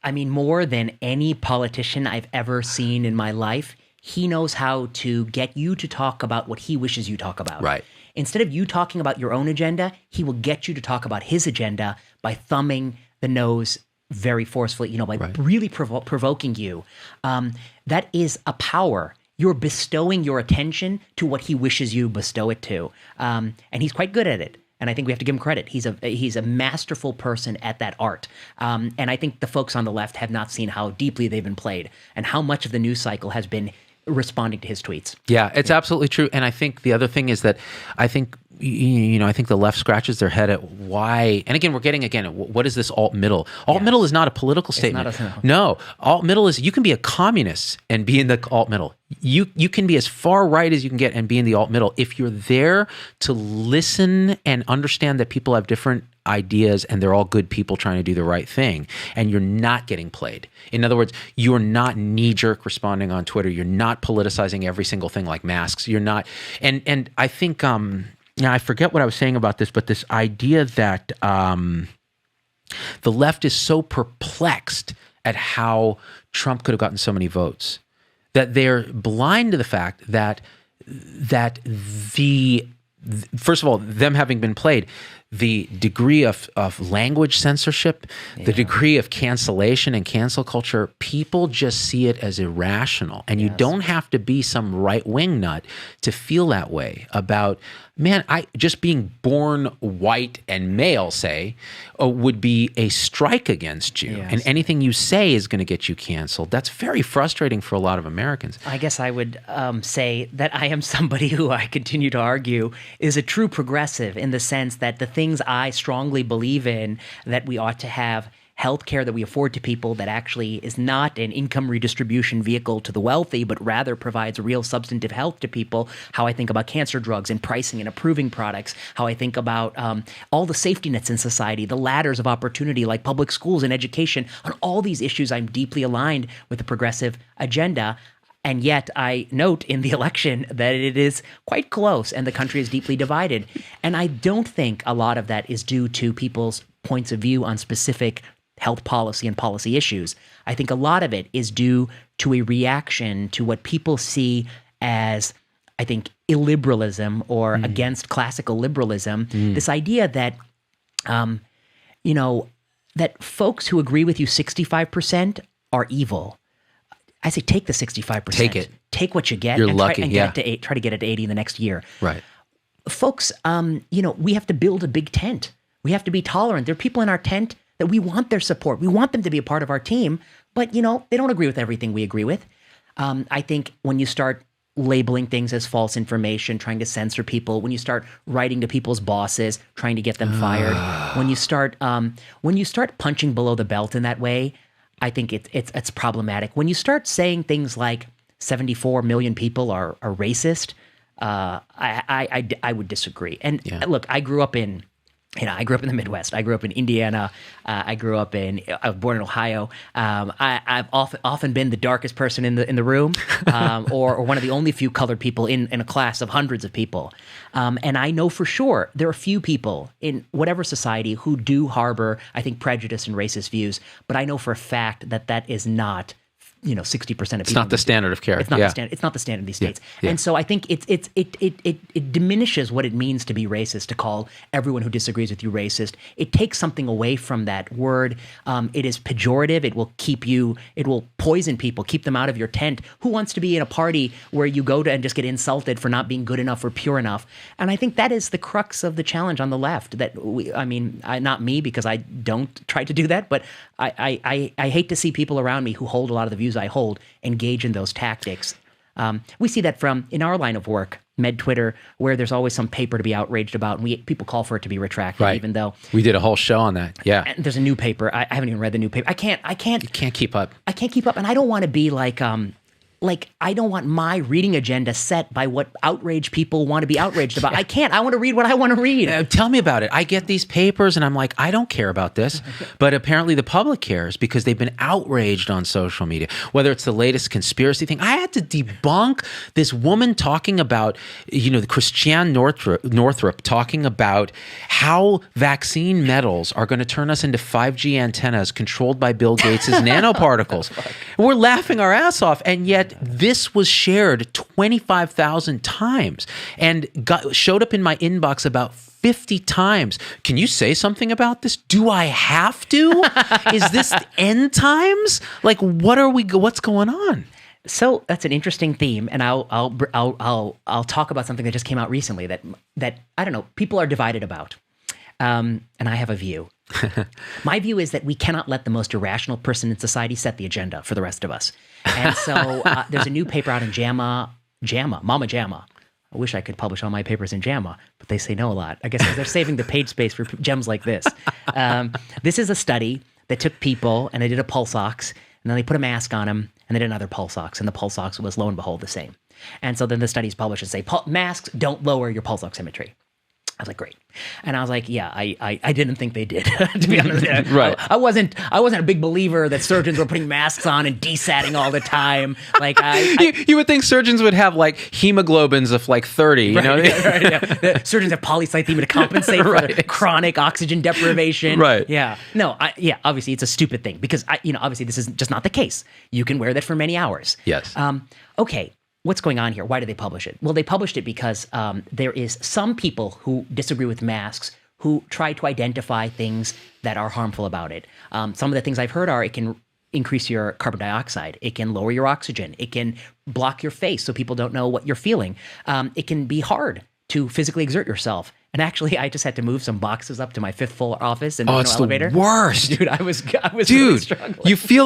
I mean, more than any politician I've ever seen in my life, he knows how to get you to talk about what he wishes you talk about.
Right.
Instead of you talking about your own agenda, he will get you to talk about his agenda by thumbing the nose very forcefully, by really provoking you. That is a power. You're bestowing your attention to what he wishes you bestow it to. And he's quite good at it. And I think we have to give him credit. He's a masterful person at that art. And I think the folks on the left have not seen how deeply they've been played and how much of the news cycle has been responding to his tweets.
Yeah, it's absolutely true. And I think the other thing is that I think the left scratches their head at why. And again, we're getting what is this alt middle? Alt middle is not a political statement. No, alt middle is you can be a communist and be in the alt middle. You can be as far right as you can get and be in the alt middle if you're there to listen and understand that people have different ideas and they're all good people trying to do the right thing, and you're not getting played. In other words, you're not knee-jerk responding on Twitter. You're not politicizing every single thing like masks. You're not, and I think now I forget what I was saying about this, but this idea that the left is so perplexed at how Trump could have gotten so many votes that they're blind to the fact that first of all, them having been played, the degree of language censorship, the degree of cancellation and cancel culture, people just see it as irrational. And you don't have to be some right-wing nut to feel that way about, I just being born white and male, say, would be a strike against you.
Yes.
And anything you say is going to get you canceled. That's very frustrating for a lot of Americans.
I guess I would say that I am somebody who I continue to argue is a true progressive in the sense that the things I strongly believe in, that we ought to have healthcare that we afford to people that actually is not an income redistribution vehicle to the wealthy, but rather provides real substantive health to people, how I think about cancer drugs and pricing and approving products, how I think about all the safety nets in society, the ladders of opportunity like public schools and education. On all these issues, I'm deeply aligned with the progressive agenda. And yet I note in the election that it is quite close and the country is deeply divided. And I don't think a lot of that is due to people's points of view on specific health policy and policy issues. I think a lot of it is due to a reaction to what people see as, I think, illiberalism or against classical liberalism. This idea that, that folks who agree with you 65% are evil. I say take the 65%.
Take it.
Take what you get.
You're lucky.
Try to get it to 80 in the next year.
Right.
Folks, we have to build a big tent. We have to be tolerant. There are people in our tent that we want their support. We want them to be a part of our team, but they don't agree with everything we agree with. I think when you start labeling things as false information, trying to censor people, when you start writing to people's bosses, trying to get them fired, when you start punching below the belt in that way, I think it's problematic. When you start saying things like 74 million people are racist, I would disagree. And look, I grew up in the Midwest. I grew up in Indiana. I was born in Ohio. I've often been the darkest person in the room, or one of the only few colored people in a class of hundreds of people. And I know for sure there are few people in whatever society who do harbor, I think, prejudice and racist views. But I know for a fact that is not 60% of people.
It's not the standard of care.
It's not the standard. It's not the standard in these states. Yeah. And so I think it diminishes what it means to be racist, to call everyone who disagrees with you racist. It takes something away from that word. It is pejorative. It will poison people, keep them out of your tent. Who wants to be in a party where you go to and just get insulted for not being good enough or pure enough? And I think that is the crux of the challenge on the left. Not me, because I don't try to do that, but I hate to see people around me who hold a lot of the views I hold engage in those tactics. We see that in our line of work. med Twitter, where there's always some paper to be outraged about, and people call for it to be retracted,
Right.
even though
we did a whole show on that. Yeah.
and there's a new paper. I haven't even read the new paper. You
can't keep up.
I can't keep up, and I don't want to be like I don't want my reading agenda set by what outraged people want to be outraged about. I can't. I want to read what I want to read.
Tell me about it. I get these papers and I'm like, I don't care about this. But apparently the public cares because they've been outraged on social media, whether it's the latest conspiracy thing. I had to debunk this woman talking about, the Christiane Northrup talking about how vaccine metals are going to turn us into 5G antennas controlled by Bill Gates' nanoparticles. We're laughing our ass off. And yet this was shared 25,000 times and showed up in my inbox about 50 times. Can you say something about this? Do I have to? Is this end times? Like, what's going on?
So that's an interesting theme, and I'll talk about something that just came out recently that I don't know, people are divided about, and I have a view. My view is that we cannot let the most irrational person in society set the agenda for the rest of us. And so there's a new paper out in Mama JAMA. I wish I could publish all my papers in JAMA, but they say no a lot. I guess 'cause they're saving the page space for gems like this. This is a study that took people and they did a pulse ox, and then they put a mask on them, and they did another pulse ox, and the pulse ox was, lo and behold, the same. And so then the studies published and say, masks don't lower your pulse oximetry. I was like, great. And I was like, yeah, I didn't think they did, to be honest.
Right.
I wasn't a big believer that surgeons were putting masks on and desatting all the time. Like
you would think surgeons would have like hemoglobins of like 30, you know?
Right, yeah. The surgeons have polycythemia to compensate for the chronic oxygen deprivation.
Right.
Yeah. No, obviously it's a stupid thing because obviously this is just not the case. You can wear that for many hours.
Yes.
Okay. What's going on here? Why did they publish it? Well, they published it because there is some people who disagree with masks who try to identify things that are harmful about it. Some of the things I've heard are it can increase your carbon dioxide. It can lower your oxygen. It can block your face so people don't know what you're feeling. It can be hard to physically exert yourself. And actually, I just had to move some boxes up to my 5th floor office and
it's
no elevator.
The worst,
dude. I was really struggling.
You feel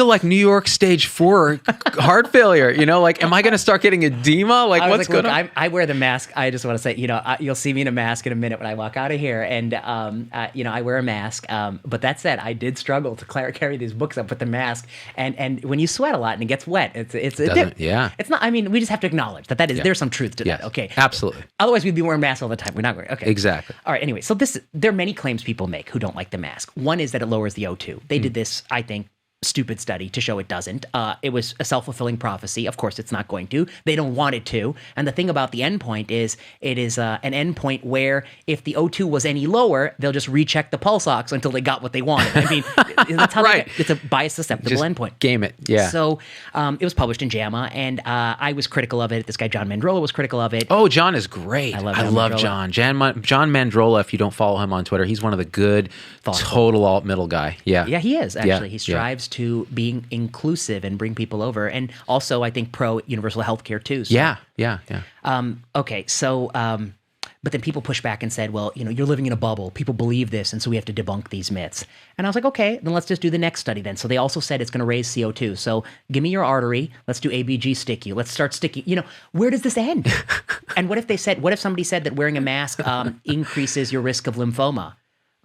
like New York stage 4 heart failure. Like, am I going to start getting edema? Like, what's going on?
I wear the mask. I just want to say, you'll see me in a mask in a minute when I walk out of here, and I wear a mask. But that said, I did struggle to carry these books up with the mask, and when you sweat a lot and it gets wet, it's not. I mean, we just have to acknowledge that there's some truth to that. Okay,
absolutely.
Otherwise, we'd be wearing masks all the time. We're not wearing. Okay.
Exactly.
All right. Anyway, so there are many claims people make who don't like the mask. One is that it lowers the O2. They did this, I think, stupid study to show it doesn't. It was a self-fulfilling prophecy. Of course, it's not going to. They don't want it to. And the thing about the endpoint is it is an endpoint where if the O2 was any lower, they'll just recheck the pulse ox until they got what they wanted. I mean, that's how
right.
It's a bias-susceptible endpoint.
Game it. Yeah.
So it was published in JAMA, and I was critical of it. This guy, John Mandrola, was critical of it.
Oh, John is great.
I love
John. John Mandrola, if you don't follow him on Twitter, he's one of the good, total alt-middle guy. Yeah.
Yeah, he is, actually. He strives to being inclusive and bring people over, and also I think pro universal healthcare too. So.
Yeah.
Okay, so but then people pushed back and said, well, you're living in a bubble. People believe this, and so we have to debunk these myths. And I was like, okay, then let's just do the next study then. So they also said it's going to raise CO2. So give me your artery. Let's do ABG stick you. Let's start sticking. Where does this end? And what if somebody said that wearing a mask increases your risk of lymphoma?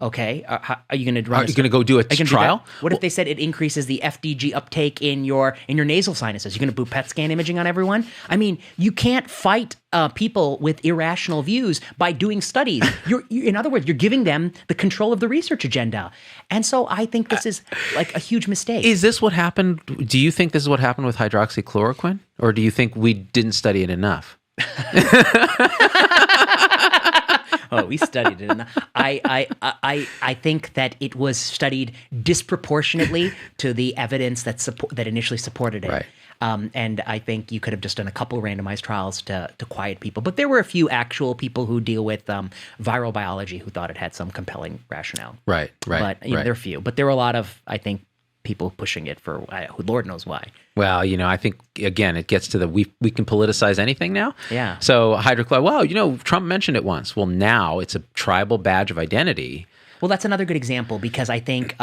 Okay, are you going to run?
Are you going to go do a trial?
What if they said it increases the FDG uptake in your nasal sinuses? You're going to do PET scan imaging on everyone? I mean, you can't fight people with irrational views by doing studies. In other words, you're giving them the control of the research agenda, and so I think this is like a huge mistake.
Is this what happened? Do you think this is what happened with hydroxychloroquine, or do you think we didn't study it enough?
Oh, we studied it. I think that it was studied disproportionately to the evidence that initially supported it.
Right.
And I think you could have just done a couple randomized trials to quiet people. But there were a few actual people who deal with viral biology who thought it had some compelling rationale.
Right.
But there are few. But there were a lot of, I think, people pushing it for Lord knows why.
Well, I think, again, it gets to we can politicize anything now.
Yeah.
So Trump mentioned it once. Well, now it's a tribal badge of identity.
Well, that's another good example because I think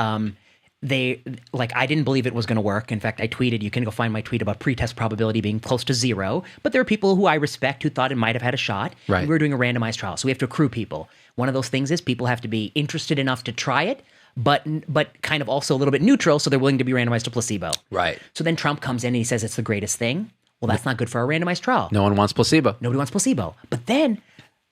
I didn't believe it was going to work. In fact, I tweeted, you can go find my tweet about pretest probability being close to 0, but there are people who I respect who thought it might have had a shot.
Right.
And we were doing a randomized trial, so we have to accrue people. One of those things is people have to be interested enough to try it, but kind of also a little bit neutral, so they're willing to be randomized to placebo.
Right.
So then Trump comes in and he says it's the greatest thing. Well, that's not good for our randomized trial.
No one wants placebo.
Nobody wants placebo. But then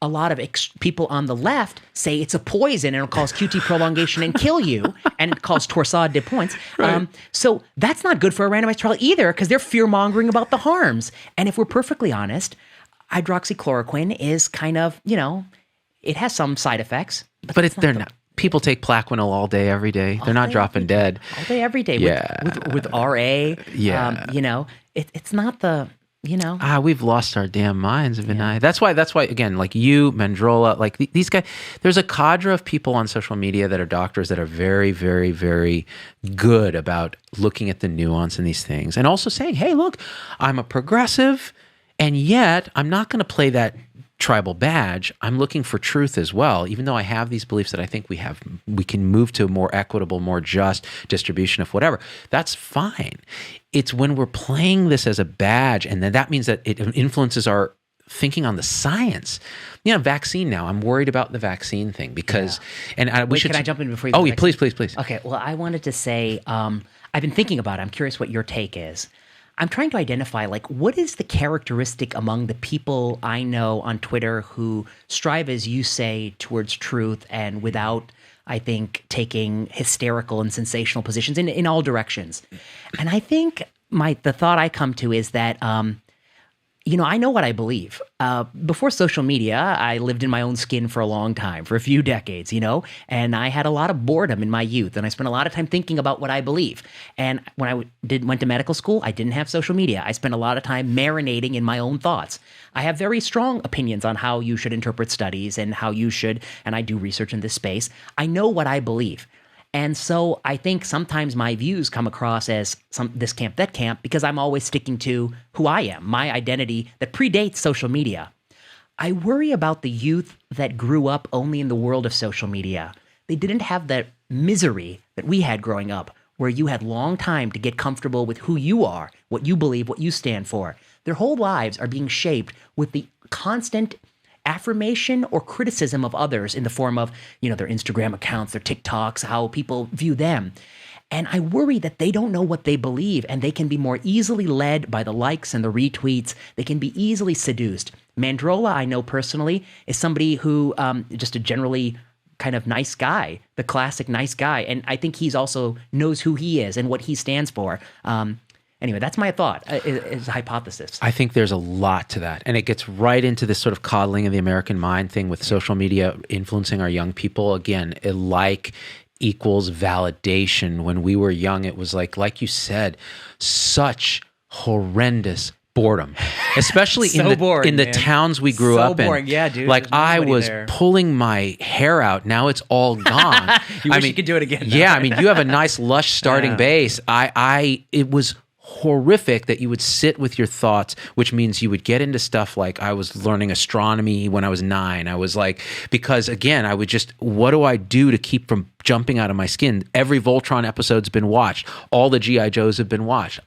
a lot of people on the left say it's a poison and it'll cause QT prolongation and kill you, and it causes torsade de points.
Right.
So that's not good for a randomized trial either, because they're fear-mongering about the harms. And if we're perfectly honest, hydroxychloroquine is kind of, it has some side effects.
But they're not. People take Plaquenil all day, every day. They're not dropping dead.
All day, every day.
Yeah.
With RA.
Yeah.
It's not the...
we've lost our damn minds, Vinay. Yeah. That's why, again, like you, Mandrola, like these guys, there's a cadre of people on social media that are doctors that are very, very, very good about looking at the nuance in these things and also saying, hey, look, I'm a progressive, and yet I'm not going to play that tribal badge. I'm looking for truth as well, even though I have these beliefs that I think we can move to a more equitable, more just distribution of whatever. That's fine. It's when we're playing this as a badge, and then that means that it influences our thinking on the science. Vaccine now. I'm worried about the vaccine thing because, and
can I jump in before you?
Oh, yeah, please.
Okay. Well, I wanted to say, I've been thinking about it. I'm curious what your take is. I'm trying to identify, what is the characteristic among the people I know on Twitter who strive, as you say, towards truth and without, I think, taking hysterical and sensational positions in all directions. And I think the thought I come to is that, I know what I believe. Before social media, I lived in my own skin for a long time, for a few decades, and I had a lot of boredom in my youth, and I spent a lot of time thinking about what I believe. And when I went to medical school, I didn't have social media. I spent a lot of time marinating in my own thoughts. I have very strong opinions on how you should interpret studies and how you should, and I do research in this space. I know what I believe. And so I think sometimes my views come across as this camp, that camp, because I'm always sticking to who I am, my identity that predates social media. I worry about the youth that grew up only in the world of social media. They didn't have that misery that we had growing up, where you had long time to get comfortable with who you are, what you believe, what you stand for. Their whole lives are being shaped with the constant affirmation or criticism of others in the form of, their Instagram accounts, their TikToks, how people view them. And I worry that they don't know what they believe, and they can be more easily led by the likes and the retweets. They can be easily seduced. Mandrola, I know personally, is somebody who just a generally kind of nice guy, the classic nice guy. And I think he's also knows who he is and what he stands for. Anyway, that's my thought, is a hypothesis.
I think there's a lot to that. And it gets right into this sort of coddling of the American mind thing with social media influencing our young people. Again, like equals validation. When we were young, it was like you said, such horrendous boredom, especially
so
in the towns we grew up in.
Boring. Yeah, dude.
Like I was pulling my hair out. Now it's all gone.
You wish you could do it again.
Yeah, I mean, you have a nice lush starting base. It was horrific that you would sit with your thoughts, which means you would get into stuff like I was learning astronomy when I was 9. I was like, because again, I would just, what do I do to keep from jumping out of my skin? Every Voltron episode's been watched. All the G.I. Joes have been watched.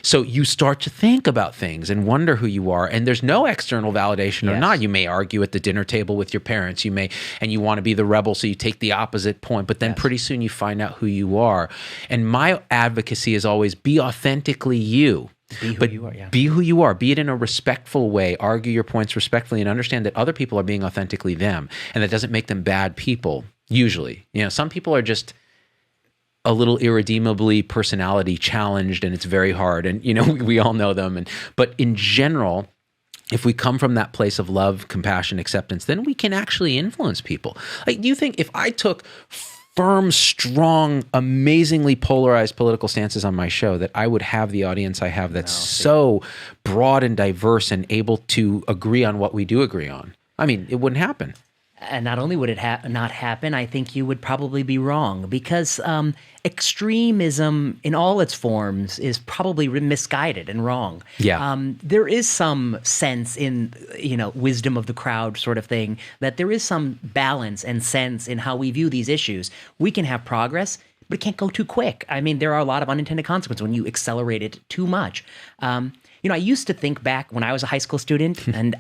So you start to think about things and wonder who you are. And there's no external validation or not. You may argue at the dinner table with your parents. And you want to be the rebel, so you take the opposite point. But then pretty soon you find out who you are. And my advocacy is always be authentically you.
Be who you are, yeah.
Be who you are. Be it in a respectful way. Argue your points respectfully and understand that other people are being authentically them. And that doesn't make them bad people. Usually, some people are just a little irredeemably personality challenged, and it's very hard. And we all know them. But in general, if we come from that place of love, compassion, acceptance, then we can actually influence people. Like, do you think if I took firm, strong, amazingly polarized political stances on my show, that I would have the audience I have that's so broad and diverse and able to agree on what we do agree on? I mean, it wouldn't happen.
And not only would it not happen, I think you would probably be wrong, because extremism in all its forms is probably misguided and wrong.
Yeah.
There is some sense in, wisdom of the crowd sort of thing, that there is some balance and sense in how we view these issues. We can have progress. but it can't go too quick. I mean, there are a lot of unintended consequences when you accelerate it too much. I used to think back when I was a high school student, and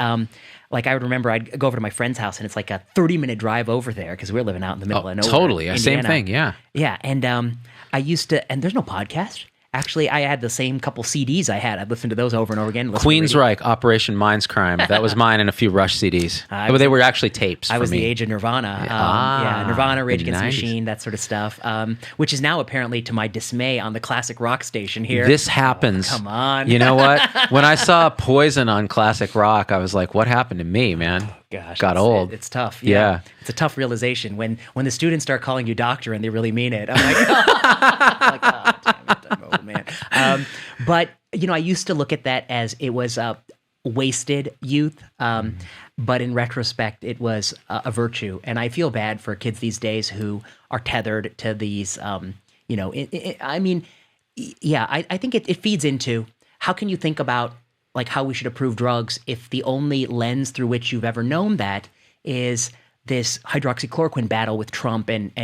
like I would remember I'd go over to my friend's house, and it's like a 30-minute drive over there because we're living out in the middle of nowhere.
Totally.
Indiana.
Same thing. Yeah.
Yeah. And I used to, and there's no podcast. Actually, I had the same couple CDs I had. I'd listen to those over and over again.
Queensryche, Operation Minds Crime. That was mine and a few Rush CDs. They were actually tapes.
I was
for me.
the age of Nirvana. Nirvana, Rage Against the Machine, that sort of stuff, which is now apparently, to my dismay, on the classic rock station here.
This happens.
Oh, come on.
You know what? When I saw Poison on classic rock, I was like, what happened to me, man?
Gosh,
got old.
It's tough.
Yeah.
It's a tough realization when the students start calling you doctor and they really mean it. I'm like, oh, damn it, I'm old, man. But I used to look at that as it was wasted youth. But in retrospect, it was a virtue. And I feel bad for kids these days who are tethered to these, I think it feeds into how can you think about like how we should approve drugs if the only lens through which you've ever known that is this hydroxychloroquine battle with Trump and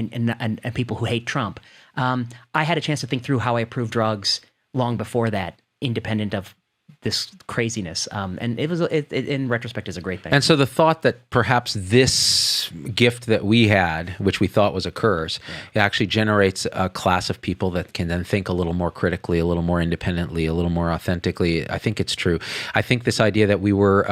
people who hate Trump. I had a chance to think through how I approve drugs long before that, independent of this craziness. And it was, in retrospect, is a great thing.
And so the thought that perhaps this gift that we had, which we thought was a curse, it actually generates a class of people that can then think a little more critically, a little more independently, a little more authentically. I think it's true. I think this idea that we were,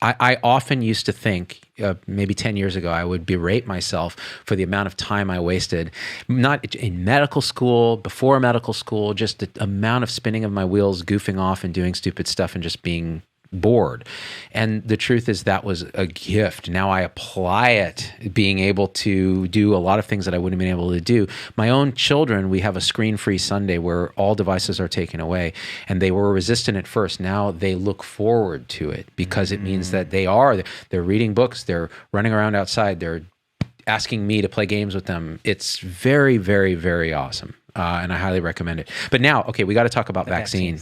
I often used to think, maybe 10 years ago, I would berate myself for the amount of time I wasted, not in medical school, before medical school, just the amount of spinning of my wheels, goofing off and doing stupid stuff and just being bored. And the truth is that was a gift. Now I apply it, being able to do a lot of things that I wouldn't have been able to do. My own children, we have a screen-free Sunday where all devices are taken away, and they were resistant at first. Now they look forward to it because it means that they're reading books, they're running around outside, they're asking me to play games with them. It's very, very, very awesome. And I highly recommend it. But now, okay, we got to talk about vaccine,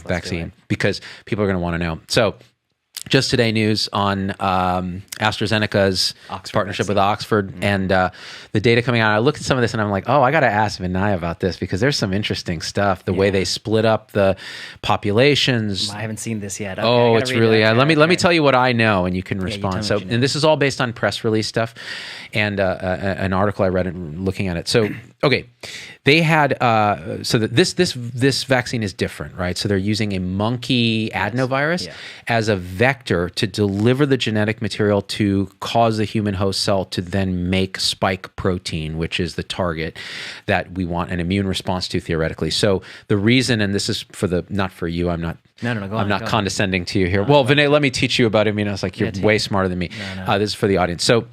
because people are going to want to know. So just today news on AstraZeneca's partnership with Oxford and the data coming out. I looked at some of this and I'm like, I got to ask Vinay about this because there's some interesting stuff. The way they split up the populations.
I haven't seen this yet. Okay,
it's really, let me tell you what I know and you can respond. So, and this is all based on press release stuff and an article I read looking at it. So, okay, they had so that this vaccine is different, right? So they're using a monkey adenovirus as a vector to deliver the genetic material to cause the human host cell to then make spike protein, which is the target that we want an immune response to theoretically. So the reason, and this is not for you, I'm not.
No,
I'm not condescending to you here. Well, Vinay, let me teach you about immuno. It's like you're way smarter than me. This is for the audience. So.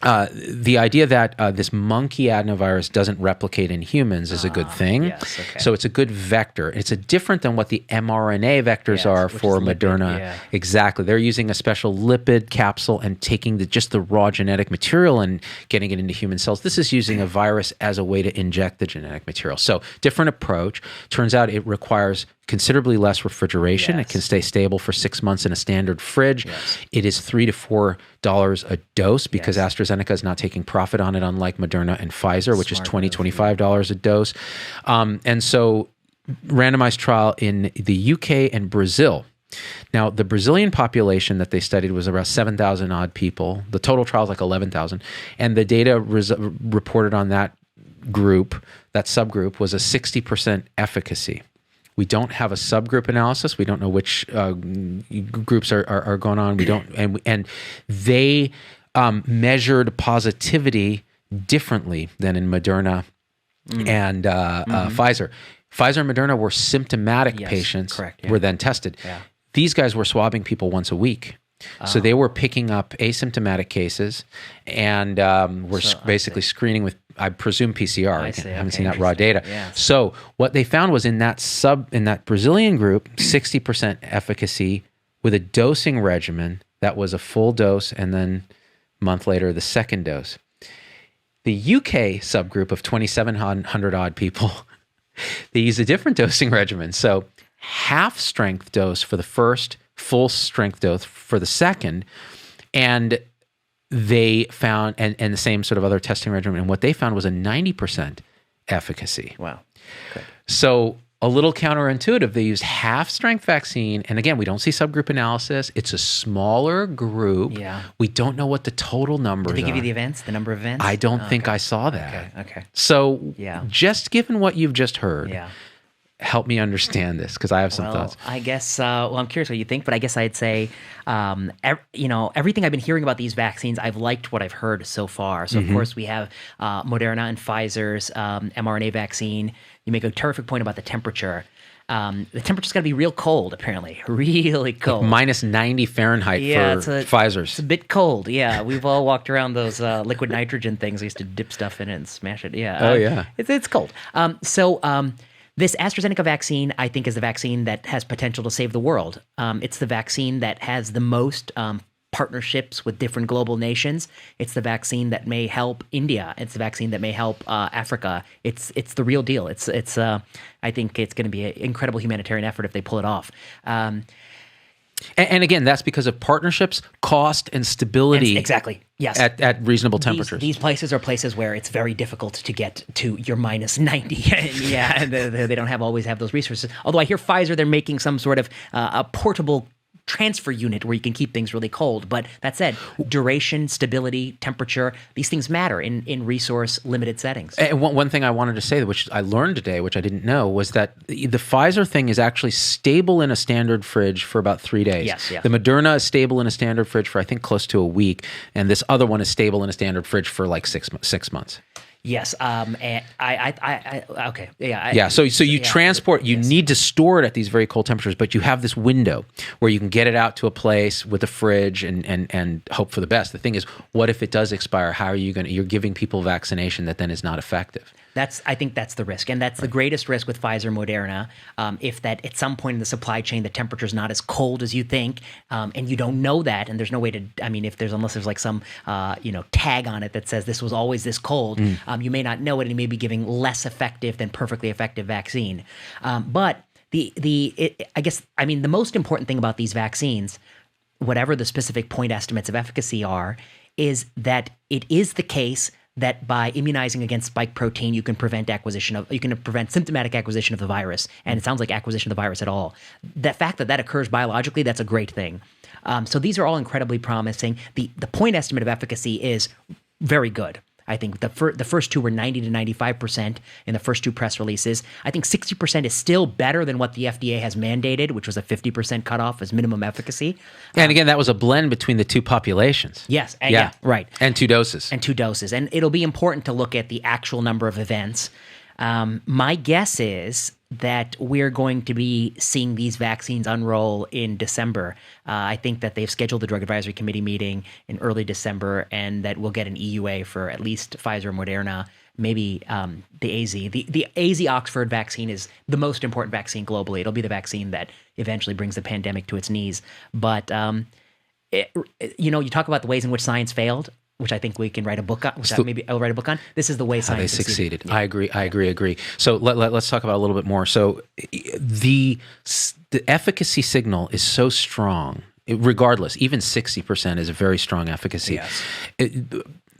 The idea that this monkey adenovirus doesn't replicate in humans is a good thing.
Yes, okay.
So it's a good vector. It's different than what the mRNA vectors are for Moderna.
Yeah.
Exactly. They're using a special lipid capsule and taking just the raw genetic material and getting it into human cells. This is using a virus as a way to inject the genetic material. So different approach. Turns out it requires considerably less refrigeration. It can stay stable for 6 months in a standard fridge. It is $3 to $4 a dose because AstraZeneca is not taking profit on it, unlike Moderna and Pfizer, which is $20, $25 a dose. And so randomized trial in the UK and Brazil. Now, the Brazilian population that they studied was around 7,000 odd people. The total trial is like 11,000. And the data reported on that group, that subgroup, was a 60% efficacy. We don't have a subgroup analysis. We don't know which groups are going on. We don't, and they measured positivity differently than in Moderna and Pfizer. Pfizer and Moderna were symptomatic patients were then tested. These guys were swabbing people once a week. So they were picking up asymptomatic cases and were basically screening with, I presume, PCR. I haven't seen that raw data. So what they found was in that Brazilian group, 60% efficacy with a dosing regimen that was a full dose and then a month later the second dose. The UK subgroup of 2,700 odd people, they used a different dosing regimen. So half strength dose for the first, full strength dose for the second, and they found, and the same sort of other testing regimen, and what they found was a 90% efficacy.
Wow. Good.
So a little counterintuitive, they used half-strength vaccine. And again, we don't see subgroup analysis. It's a smaller group.
Yeah.
We don't know what the total numbers are.
Did they give you the events, the number of events?
I don't think I saw that.
Okay.
So
Yeah.
just given what you've just heard,
Yeah.
help me understand this, because I have some
Well,
thoughts.
I guess, I'm curious what you think, but I guess I'd say, everything I've been hearing about these vaccines, I've liked what I've heard so far. So, of course, we have Moderna and Pfizer's mRNA vaccine. You make a terrific point about the temperature. The temperature's got to be real cold, apparently. Really cold.
Minus 90 Fahrenheit for Pfizer's.
It's a bit cold, yeah. We've all walked around those liquid nitrogen things. I used to dip stuff in it and smash it, yeah.
Oh, yeah.
It's cold. This AstraZeneca vaccine, I think, is the vaccine that has potential to save the world. It's the vaccine that has the most partnerships with different global nations. It's the vaccine that may help India. It's the vaccine that may help Africa. It's the real deal. I think it's going to be an incredible humanitarian effort if they pull it off.
And again, that's because of partnerships, cost, and stability.
Exactly. Yes.
At reasonable temperatures.
These places are places where it's very difficult to get to your minus 90. Yeah, and they don't always have those resources. Although I hear Pfizer, they're making some sort of a portable transfer unit where you can keep things really cold. But that said, duration, stability, temperature, these things matter in resource limited settings.
And one thing I wanted to say, which I learned today, which I didn't know, was that the Pfizer thing is actually stable in a standard fridge for about 3 days.
Yes.
The Moderna is stable in a standard fridge for, I think, close to a week. And this other one is stable in a standard fridge for like 6 months.
Yes. And okay. Yeah.
Yeah. So you transport. You need to store it at these very cold temperatures, but you have this window where you can get it out to a place with a fridge and hope for the best. The thing is, what if it does expire? How are you going to? You're giving people vaccination that then is not effective.
I think that's the risk, and that's the greatest risk with Pfizer, Moderna. If that at some point in the supply chain the temperature is not as cold as you think, and you don't know that, and there's no way to. I mean, unless there's like some tag on it that says this was always this cold, you may not know it, and you may be giving less effective than perfectly effective vaccine. But the most important thing about these vaccines, whatever the specific point estimates of efficacy are, is that it is the case that by immunizing against spike protein, you can prevent symptomatic acquisition of the virus. And it sounds like acquisition of the virus at all. The fact that occurs biologically, that's a great thing. So these are all incredibly promising. The point estimate of efficacy is very good. I think the first two were 90 to 95% in the first two press releases. I think 60% is still better than what the FDA has mandated, which was a 50% cutoff as minimum efficacy.
And again, that was a blend between the two populations.
Yes. Yeah, right.
And 2 doses.
And it'll be important to look at the actual number of events. My guess is that we're going to be seeing these vaccines unroll in December. I think that they've scheduled the Drug Advisory Committee meeting in early December, and that we'll get an EUA for at least Pfizer, Moderna, maybe the AZ. The AZ Oxford vaccine is the most important vaccine globally. It'll be the vaccine that eventually brings the pandemic to its knees. But, you talk about the ways in which science failed, which I think we can write a book on, maybe I'll write a book on. This is the way science
succeeded.
Yeah.
I agree. So let's talk about it a little bit more. So the efficacy signal is so strong, regardless, even 60% is a very strong efficacy.
Yes.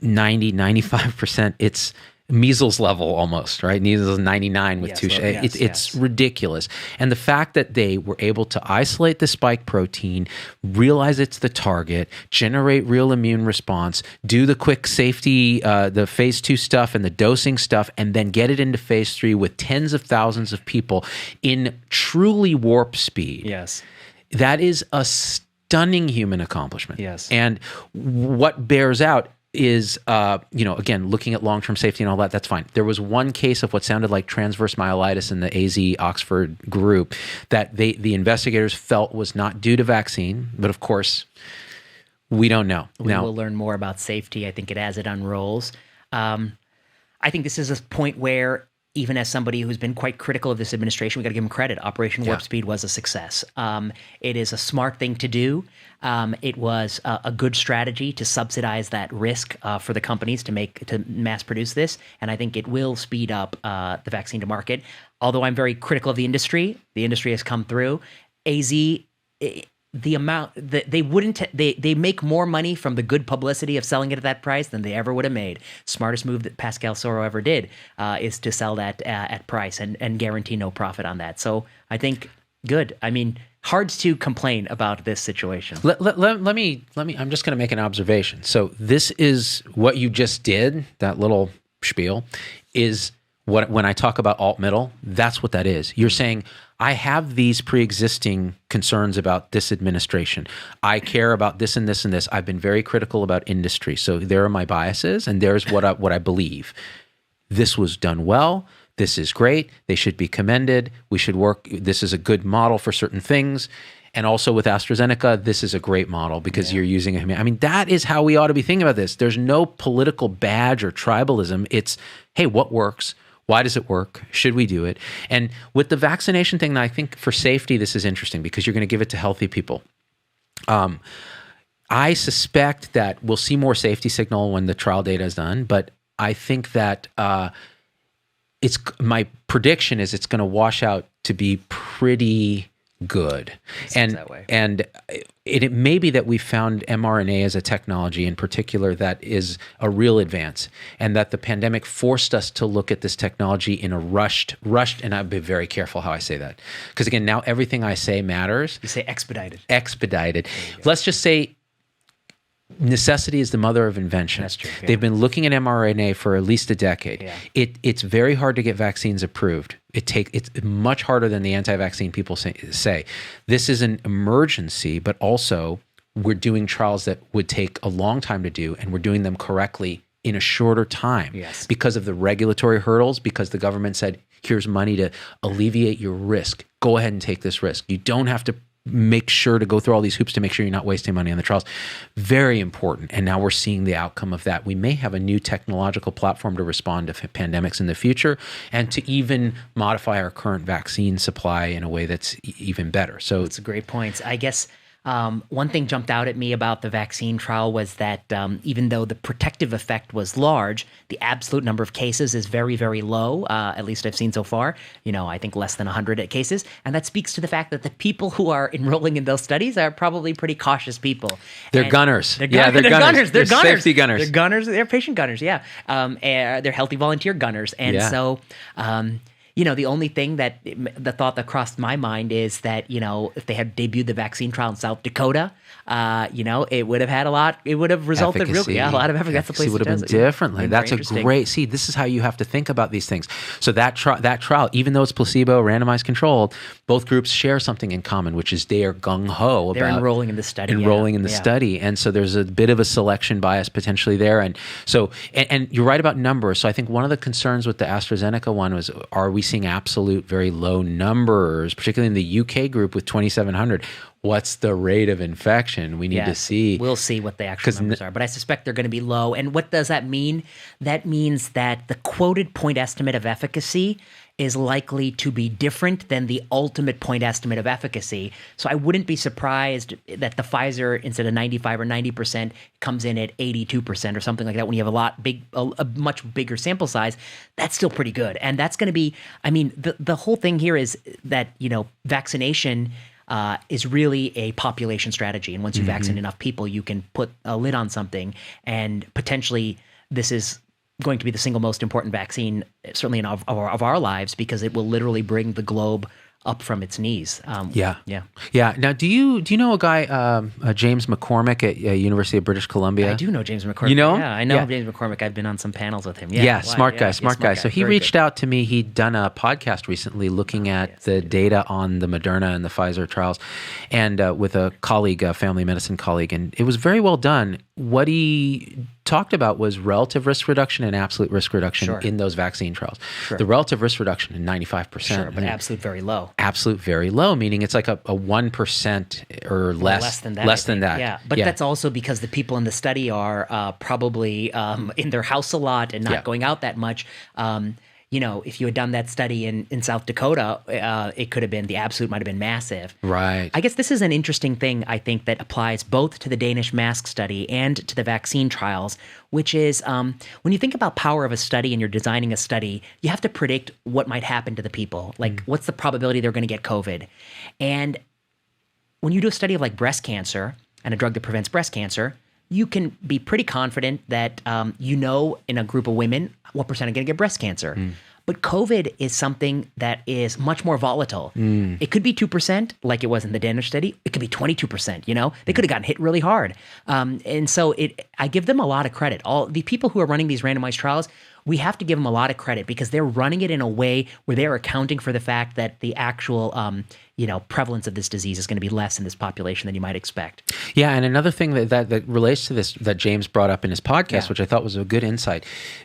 90, 95%, it's measles level almost, right? Measles 99 with two. It's ridiculous. And the fact that they were able to isolate the spike protein, realize it's the target, generate real immune response, do the quick safety, the phase 2 stuff and the dosing stuff, and then get it into phase 3 with tens of thousands of people in truly warp speed.
Yes.
That is a stunning human accomplishment.
Yes.
And what bears out is, again, looking at long-term safety and all that, that's fine. There was one case of what sounded like transverse myelitis in the AZ Oxford group that the investigators felt was not due to vaccine, but of course, we don't know.
We will learn more about safety, I think, as it unrolls. I think this is a point where, even as somebody who's been quite critical of this administration, we got to give them credit. Operation Warp Speed was a success. It is a smart thing to do. It was a good strategy to subsidize that risk for the companies to mass produce this, and I think it will speed up the vaccine to market. Although I'm very critical of the industry has come through. AZ, the amount that they make more money from the good publicity of selling it at that price than they ever would have made. Smartest move that Pascal Soro ever did is to sell that at price and guarantee no profit on that. So I think good. I mean, hard to complain about this situation.
Let me, I'm just going to make an observation. So this is what you just did, that little spiel, is what, when I talk about alt-middle, that's what that is. You're saying, I have these pre-existing concerns about this administration. I care about this and this and this. I've been very critical about industry. So there are my biases, and there's what I believe. This was done well. This is great. They should be commended. We should work. This is a good model for certain things. And also with AstraZeneca, this is a great model because you're using a, I mean, that is how we ought to be thinking about this. There's no political badge or tribalism. It's, hey, what works? Why does it work? Should we do it? And with the vaccination thing, I think for safety, this is interesting because you're going to give it to healthy people. I suspect that we'll see more safety signal when the trial data is done, but I think that it's my prediction is it's going to wash out to be pretty good. And
that way.
And it may be that we found mRNA as a technology in particular that is a real advance, and that the pandemic forced us to look at this technology in a rushed, and I'll be very careful how I say that. Because again, now everything I say matters.
You say expedited.
Expedited. Let's just say necessity is the mother of invention.
That's true. Yeah.
They've been looking at mRNA for at least a decade.
Yeah.
It's very hard to get vaccines approved. It's much harder than the anti-vaccine people say. This is an emergency, but also we're doing trials that would take a long time to do, and we're doing them correctly in a shorter time.
Yes.
Because of the regulatory hurdles, because the government said, here's money to alleviate your risk. Go ahead and take this risk. You don't have to make sure to go through all these hoops to make sure you're not wasting money on the trials. Very important. And now we're seeing the outcome of that. We may have a new technological platform to respond to pandemics in the future and to even modify our current vaccine supply in a way that's even better. So
That's a great point. I guess one thing jumped out at me about the vaccine trial was that even though the protective effect was large, the absolute number of cases is very, very low, at least I've seen so far. I think less than 100 cases. And that speaks to the fact that the people who are enrolling in those studies are probably pretty cautious people.
They're gunners.
They're gunners. They're
safety gunners.
They're gunners. They're patient gunners, yeah. They're healthy volunteer gunners. And so... the only thing the thought that crossed my mind is that, if they had debuted the vaccine trial in South Dakota, it would have had it would have resulted
efficacy.
A lot of efficacy. That's the place
would have been differently. That's a great, this is how you have to think about these things. So that trial, even though it's placebo, randomized controlled, both groups share something in common, which is they are gung-ho about
they're enrolling in the study.
Study. And so there's a bit of a selection bias potentially there. And so, and you're right about numbers. So I think one of the concerns with the AstraZeneca one was, are we seeing absolute very low numbers, particularly in the UK group with 2,700? What's the rate of infection? We need to see.
We'll see what the actual numbers are, but I suspect they're going to be low. And what does that mean? That means that the quoted point estimate of efficacy is likely to be different than the ultimate point estimate of efficacy. So I wouldn't be surprised that the Pfizer, instead of 95 or 90%, comes in at 82% or something like that. When you have a much bigger sample size, that's still pretty good. And that's going to be, the whole thing here is that, vaccination is really a population strategy. And once you vaccinate enough people, you can put a lid on something. And potentially this is going to be the single most important vaccine, certainly in of our lives, because it will literally bring the globe up from its knees.
Yeah. Now, do you know a guy, James McCormick at University of British Columbia?
I do know James McCormick.
You know him?
Yeah, I know James McCormick. I've been on some panels with him.
Smart guy. So he reached out to me. He'd done a podcast recently looking at the data on the Moderna and the Pfizer trials, and with a colleague, a family medicine colleague, and it was very well done. What he talked about was relative risk reduction and absolute risk reduction in those vaccine trials. The relative risk reduction in 95%.
But absolute very low.
Absolute very low, meaning it's like a 1% or less than that.
Yeah, but that's also because the people in the study are probably in their house a lot and not going out that much. If you had done that study in South Dakota, it could have been, the absolute might have been massive.
Right.
I guess this is an interesting thing, I think, that applies both to the Danish mask study and to the vaccine trials, which is when you think about power of a study and you're designing a study, you have to predict what might happen to the people. Like, what's the probability they're going to get COVID? And when you do a study of like breast cancer and a drug that prevents breast cancer, you can be pretty confident that in a group of women what percent are going to get breast cancer. But COVID is something that is much more volatile. It could be 2%, like it was in the Danish study. It could be 22%. They could have gotten hit really hard. And so I give them a lot of credit. All the people who are running these randomized trials, we have to give them a lot of credit because they're running it in a way where they're accounting for the fact that the actual prevalence of this disease is going to be less in this population than you might expect.
Yeah, and another thing that relates to this that James brought up in his podcast, which I thought was a good insight,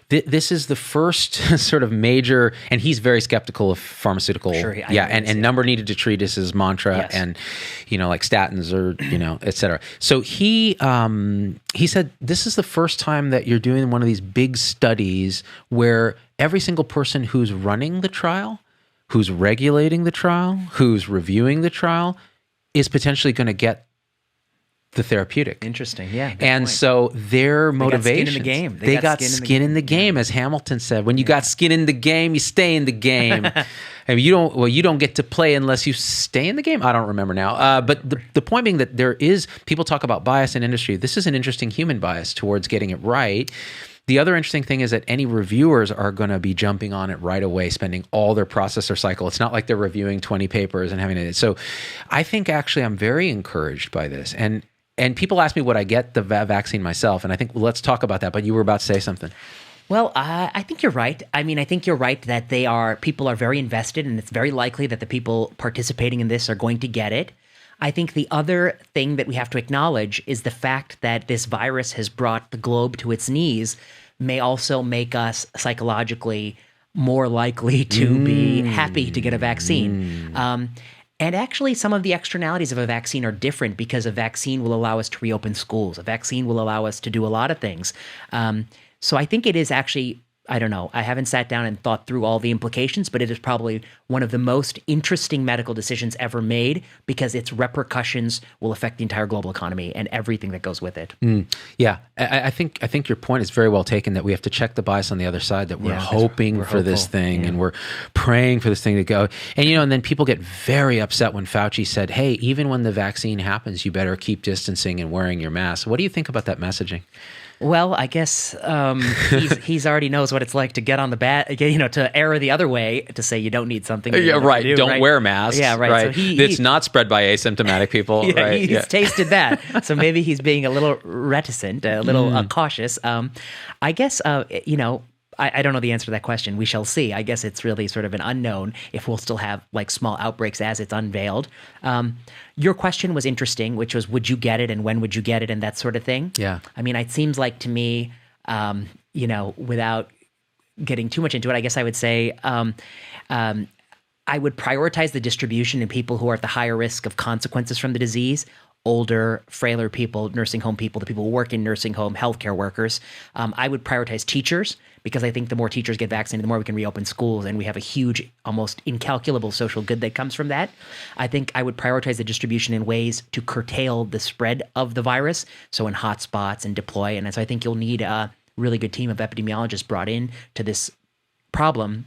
this is the first sort of major, and he's very skeptical of pharmaceutical, and number needed to treat is his mantra, and like statins or et cetera. So he said this is the first time that you're doing one of these big studies where every single person who's running the trial, who's regulating the trial, who's reviewing the trial, is potentially going to get the therapeutic.
Interesting, yeah.
And point. So their motivation, they got skin in the game, as Hamilton said. When you got skin in the game, you stay in the game. And you don't get to play unless you stay in the game. I don't remember now. But the point being that people talk about bias in industry. This is an interesting human bias towards getting it right. The other interesting thing is that any reviewers are going to be jumping on it right away, spending all their processor cycle. It's not like they're reviewing 20 papers and having it. So I think actually I'm very encouraged by this. And people ask me would I get the vaccine myself? And I think, let's talk about that. But you were about to say something.
Well, I think you're right. I mean, I think you're right that people are very invested, and it's very likely that the people participating in this are going to get it. I think the other thing that we have to acknowledge is the fact that this virus has brought the globe to its knees may also make us psychologically more likely to be happy to get a vaccine. And actually, some of the externalities of a vaccine are different because a vaccine will allow us to reopen schools. A vaccine will allow us to do a lot of things. So I think it is actually, I don't know, I haven't sat down and thought through all the implications, but it is probably one of the most interesting medical decisions ever made because its repercussions will affect the entire global economy and everything that goes with it.
Yeah, I think your point is very well taken that we have to check the bias on the other side, that we're hoping for this thing and we're praying for this thing to go. And, and then people get very upset when Fauci said, hey, even when the vaccine happens, you better keep distancing and wearing your mask. What do you think about that messaging?
Well, I guess he's already knows what it's like to get on the to err the other way, to say you don't need something.
Don't wear masks. Yeah, right. So it's not spread by asymptomatic people. He's
tasted that. So maybe he's being a little reticent, a little cautious. I guess, I don't know the answer to that question. We shall see. I guess it's really sort of an unknown if we'll still have like small outbreaks as it's unveiled. Your question was interesting, which was, would you get it and when would you get it and that sort of thing?
Yeah.
I mean, it seems like to me, without getting too much into it, I guess I would say I would prioritize the distribution in people who are at the higher risk of consequences from the disease. Older, frailer people, nursing home people, the people who work in nursing home, healthcare workers. I would prioritize teachers because I think the more teachers get vaccinated, the more we can reopen schools, and we have a huge, almost incalculable social good that comes from that. I think I would prioritize the distribution in ways to curtail the spread of the virus, so in hotspots and deploy. And so I think you'll need a really good team of epidemiologists brought in to this problem.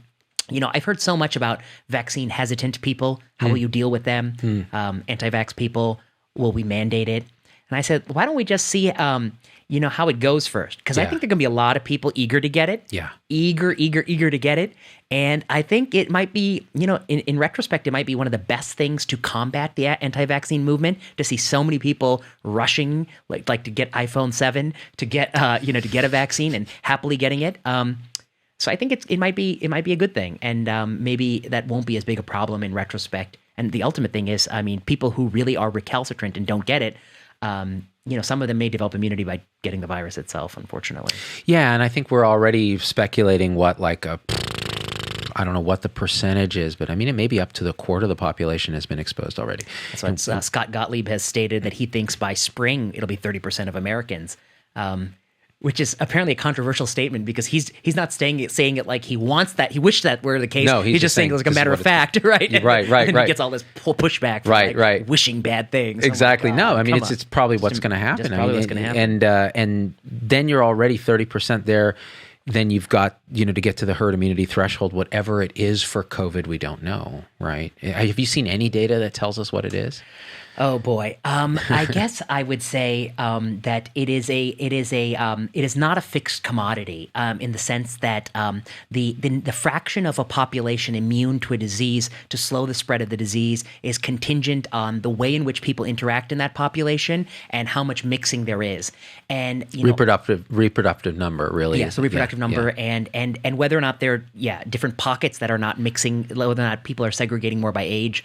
I've heard so much about vaccine hesitant people. How will you deal with them? Anti-vax people. Will we mandate it? And I said, why don't we just see, how it goes first? Because I think there are going to be a lot of people eager to get it.
Yeah.
Eager to get it. And I think it might be, in retrospect, it might be one of the best things to combat the anti-vaccine movement, to see so many people rushing, like to get iPhone 7, to get, to get a vaccine and happily getting it. So I think it might be a good thing. And maybe that won't be as big a problem in retrospect. And the ultimate thing is, I mean, people who really are recalcitrant and don't get it, some of them may develop immunity by getting the virus itself, unfortunately.
Yeah, and I think we're already speculating what I don't know what the percentage is, but I mean, it may be up to the quarter of the population has been exposed already.
That's what Scott Gottlieb has stated, that he thinks by spring it'll be 30% of Americans. Which is apparently a controversial statement because he's not saying it like he wants that. He wished that were the case.
No,
he's just saying it like a matter of fact, right?
Right.
He gets all this pushback for wishing bad things.
Exactly. Like, no, I mean, it's probably what's going to happen.
Just probably what's going to happen.
And then you're already 30% there. Then you've got, to get to the herd immunity threshold, whatever it is for COVID, we don't know, right? Have you seen any data that tells us what it is?
Oh boy. I guess I would say that it is not a fixed commodity in the sense that the fraction of a population immune to a disease to slow the spread of the disease is contingent on the way in which people interact in that population and how much mixing there is. And
reproductive number, really.
Yeah, so reproductive number and whether or not there are different pockets that are not mixing, whether or not people are segregating more by age.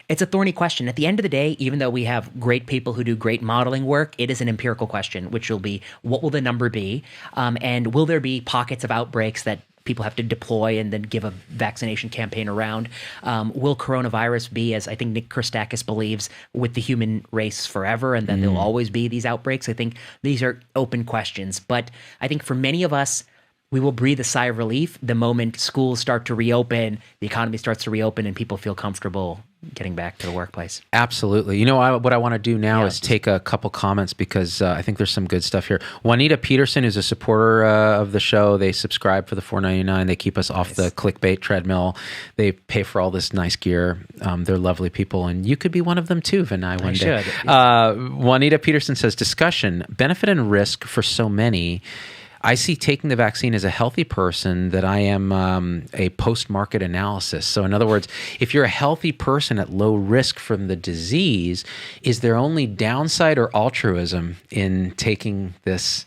It's a thorny question. At the end of the day, even though we have great people who do great modeling work, it is an empirical question, which will be, what will the number be? And will there be pockets of outbreaks that people have to deploy and then give a vaccination campaign around? Will coronavirus be, as I think Nick Christakis believes, with the human race forever, and then there'll always be these outbreaks? I think these are open questions. But I think for many of us, we will breathe a sigh of relief the moment schools start to reopen, the economy starts to reopen, and people feel comfortable getting back to the workplace.
Absolutely. What I want to do now is take a couple comments because I think there's some good stuff here. Juanita Peterson is a supporter of the show. They subscribe for the $4.99. They keep us off the clickbait treadmill. They pay for all this nice gear. They're lovely people, and you could be one of them too, Vinay, one day.
Should.
Juanita Peterson says, discussion, benefit and risk for so many. I see taking the vaccine as a healthy person that I am a post-market analysis. So in other words, if you're a healthy person at low risk from the disease, is there only downside or altruism in taking this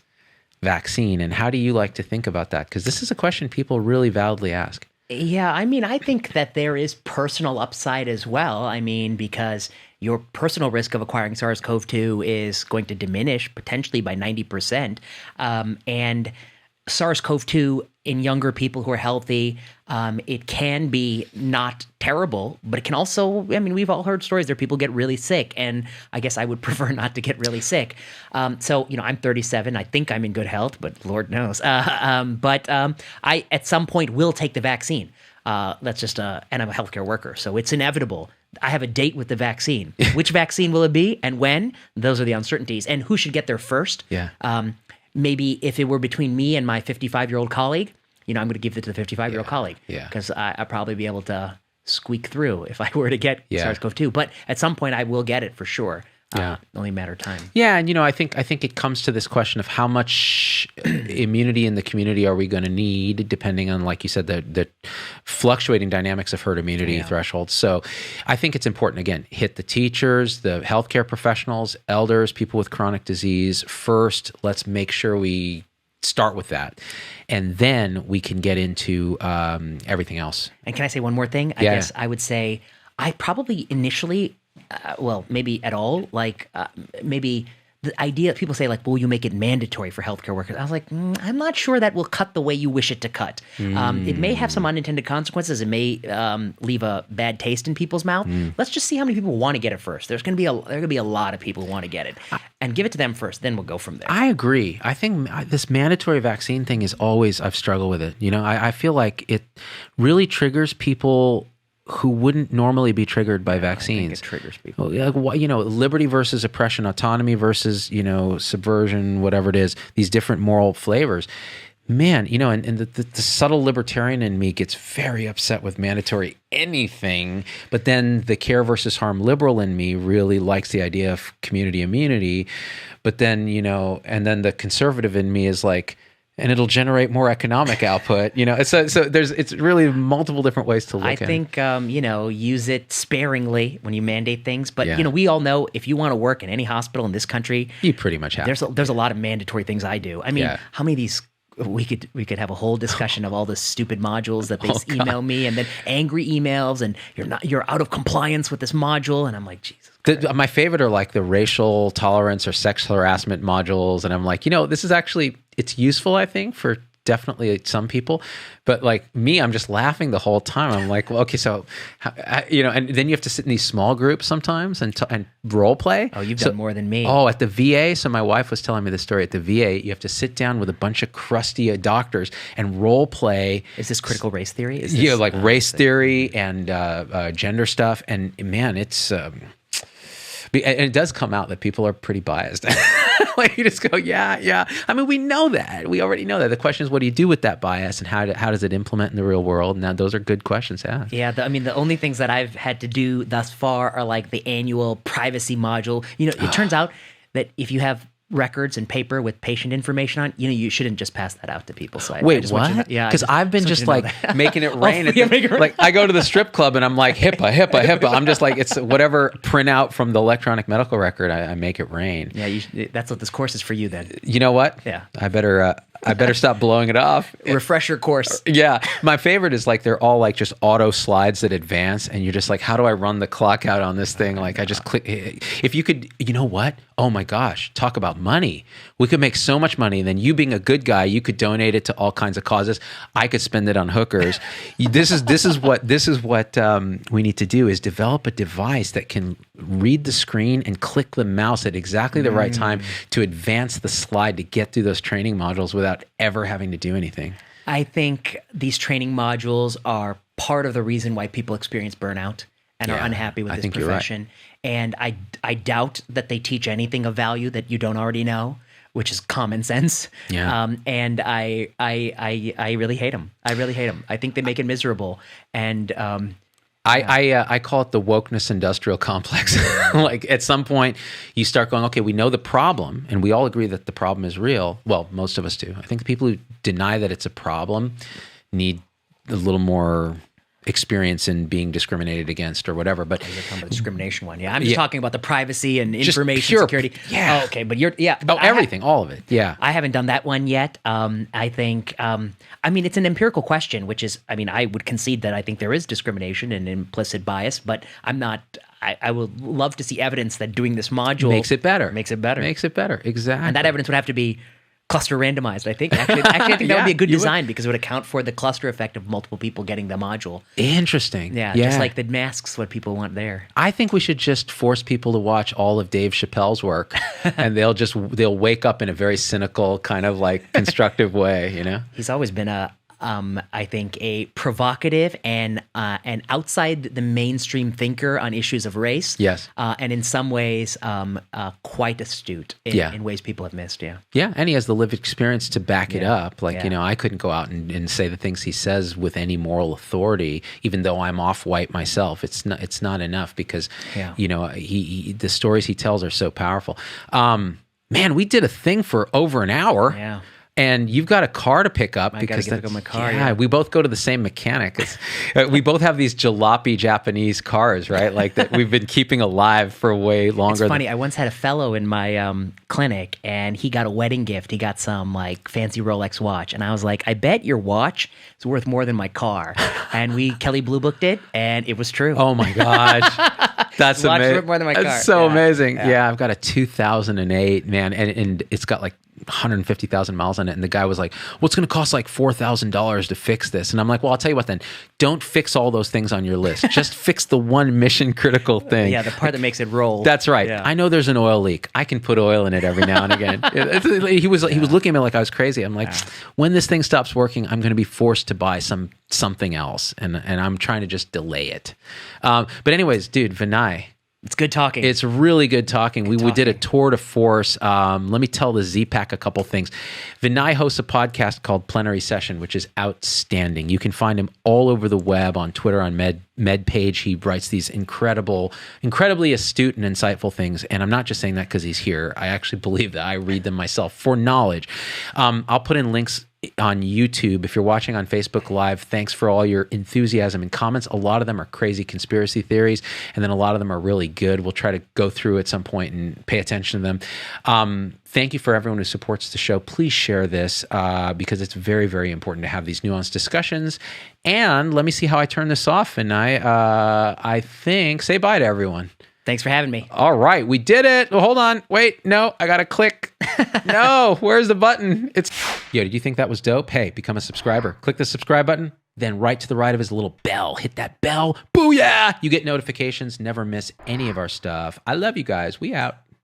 vaccine? And how do you like to think about that? Because this is a question people really validly ask.
Yeah, I mean, I think that there is personal upside as well. I mean, because your personal risk of acquiring SARS-CoV-2 is going to diminish potentially by 90%. And SARS-CoV-2 in younger people who are healthy, it can be not terrible, but it can also, I mean, we've all heard stories where people get really sick, and I guess I would prefer not to get really sick. So, I'm 37. I think I'm in good health, but Lord knows. But I, at some point, will take the vaccine. And I'm a healthcare worker, so it's inevitable. I have a date with the vaccine. Which vaccine will it be and when? Those are the uncertainties. And who should get there first?
Yeah.
Maybe if it were between me and my 55-year-old colleague, I'm going to give it to the 55-year-old colleague.
Yeah.
Because I'd probably be able to squeak through if I were to get
Yeah.
SARS-CoV-2. But at some point, I will get it for sure.
Yeah.
Only a matter of time.
Yeah, and I think it comes to this question of how much immunity in the community are we going to need, depending on, like you said, the fluctuating dynamics of herd immunity thresholds. So I think it's important, again, hit the teachers, the healthcare professionals, elders, people with chronic disease first. Let's make sure we start with that, and then we can get into everything else.
And can I say one more thing? I guess I would say I probably initially, maybe at all, maybe the idea, people say will you make it mandatory for healthcare workers? I was like, I'm not sure that will cut the way you wish it to cut. It may have some unintended consequences. It may leave a bad taste in people's mouth. Let's just see how many people want to get it first. There's going to be a lot of people who want to get it, and give it to them first. Then we'll go from there.
I agree. I think this mandatory vaccine thing is always, I've struggled with it. I feel like it really triggers people who wouldn't normally be triggered by vaccines.
I think it triggers people.
Liberty versus oppression, autonomy versus, subversion, whatever it is, these different moral flavors. Man, and the subtle libertarian in me gets very upset with mandatory anything, but then the care versus harm liberal in me really likes the idea of community immunity. But then, and then the conservative in me is like, and it'll generate more economic output. So it's really multiple different ways to look at it.
I think, use it sparingly when you mandate things. But,
Yeah.
We all know if you want to work in any hospital in this country,
You pretty much have to.
there's a lot of mandatory things I do. I mean,
Yeah.
how many of these we could have a whole discussion of all the stupid modules that they email me, and then angry emails, and you're out of compliance with this module, and I'm like, Jesus.
My favorite are like the racial tolerance or sex harassment modules. And I'm like, this is actually, it's useful, I think, for definitely some people. But like me, I'm just laughing the whole time. I'm like, well, okay, so, and then you have to sit in these small groups sometimes and role play.
Oh, you've done more than me.
Oh, at the VA. So my wife was telling me the story. At the VA, you have to sit down with a bunch of crusty doctors and role play.
Is this critical race theory?
Race theory and gender stuff. And man, it's... and it does come out that people are pretty biased. Like you just go, yeah. I mean, we know that. We already know that. The question is, what do you do with that bias, and how does it implement in the real world? Now, those are good questions to ask.
Yeah, I mean, the only things that I've had to do thus far are like the annual privacy module. It turns out that if you have records and paper with patient information on, you shouldn't just pass that out to people. So
Wait,
I just
what?
Want you to, yeah,
because I've been just like making it rain.
Make it rain.
Like I go to the strip club and I'm like HIPAA. I'm just like, it's whatever printout from the electronic medical record. I make it rain.
Yeah, that's what this course is for you then.
You know what?
Yeah.
I better stop blowing it off.
Refresher course.
Yeah. My favorite is like, they're all like just auto slides that advance. And you're just like, how do I run the clock out on this thing? Like I just click. If you could, you know what? Oh my gosh. Talk about money. We could make so much money. And then you being a good guy, you could donate it to all kinds of causes. I could spend it on hookers. This is what we need to do, is develop a device that can read the screen and click the mouse at exactly the right time to advance the slide to get through those training modules without ever having to do anything.
I think these training modules are part of the reason why people experience burnout and are unhappy with this profession. Right. And I doubt that they teach anything of value that you don't already know, which is common sense.
Yeah.
And I really hate them. I really hate them. I think they make it miserable. And
I call it the wokeness industrial complex. Like at some point you start going, okay, we know the problem and we all agree that the problem is real. Well, most of us do. I think the people who deny that it's a problem need a little more experience in being discriminated against or whatever. But
you're talking about the discrimination one. Yeah. I'm just talking about the privacy and information security.
Yeah.
Oh, okay. But
everything, all of it. Yeah.
I haven't done that one yet. I think, it's an empirical question, which is, I would concede that I think there is discrimination and implicit bias, but I'm not, I would love to see evidence that doing this module
makes it better. Exactly.
And that evidence would have to be cluster randomized, I think. Actually, I think that would be a good design because it would account for the cluster effect of multiple people getting the module.
Interesting.
Yeah, just like the masks, what people want there.
I think we should just force people to watch all of Dave Chappelle's work, and they'll wake up in a very cynical kind of like constructive way.
He's always been I think a provocative and outside the mainstream thinker on issues of race.
Yes.
And in some ways, quite astute in ways people have missed. Yeah.
Yeah. And he has the lived experience to back it up. Like, I couldn't go out and say the things he says with any moral authority, even though I'm off-white myself. It's not enough because, the stories he tells are so powerful. Man, we did a thing for over an hour.
Yeah.
And you've got a car to pick up.
I got to pick up my car.
Yeah, we both go to the same mechanic. We both have these jalopy Japanese cars, right? Like that we've been keeping alive for way longer.
It's funny. I once had a fellow in my clinic, and he got a wedding gift. He got some like fancy Rolex watch, and I was like, "I bet your watch is worth more than my car." And we Kelly Blue Booked it, and it was true.
Oh my gosh. That's amazing.
Worth more than my car.
That's so amazing. Yeah, I've got a 2008, man, and it's got like 150,000 miles on it. And the guy was like, well, it's going to cost like $4,000 to fix this. And I'm like, well, I'll tell you what then, don't fix all those things on your list. Just fix the one mission critical thing.
Yeah, the part that makes it roll.
That's right.
Yeah.
I know there's an oil leak. I can put oil in it every now and again. He was looking at me like I was crazy. I'm like, when this thing stops working, I'm going to be forced to buy something else. And I'm trying to just delay it. But anyways, dude, Vinay,
it's good talking.
It's really good talking. We did a tour de force. Let me tell the Z-Pack a couple things. Vinay hosts a podcast called Plenary Session, which is outstanding. You can find him all over the web, on Twitter, on MedPage. He writes these incredibly astute and insightful things. And I'm not just saying that because he's here. I actually believe that. I read them myself for knowledge. I'll put in links on YouTube. If you're watching on Facebook Live, thanks for all your enthusiasm and comments. A lot of them are crazy conspiracy theories, and then a lot of them are really good. We'll try to go through at some point and pay attention to them. Thank you for everyone who supports the show. Please share this because it's very, very important to have these nuanced discussions. And let me see how I turn this off. And I think, say bye to everyone.
Thanks for having me.
All right, we did it. Well, hold on. Wait, no, I got to click. No, where's the button? Yo, did you think that was dope? Hey, become a subscriber. Click the subscribe button. Then right to the right of his little bell. Hit that bell. Booyah! You get notifications. Never miss any of our stuff. I love you guys. We out.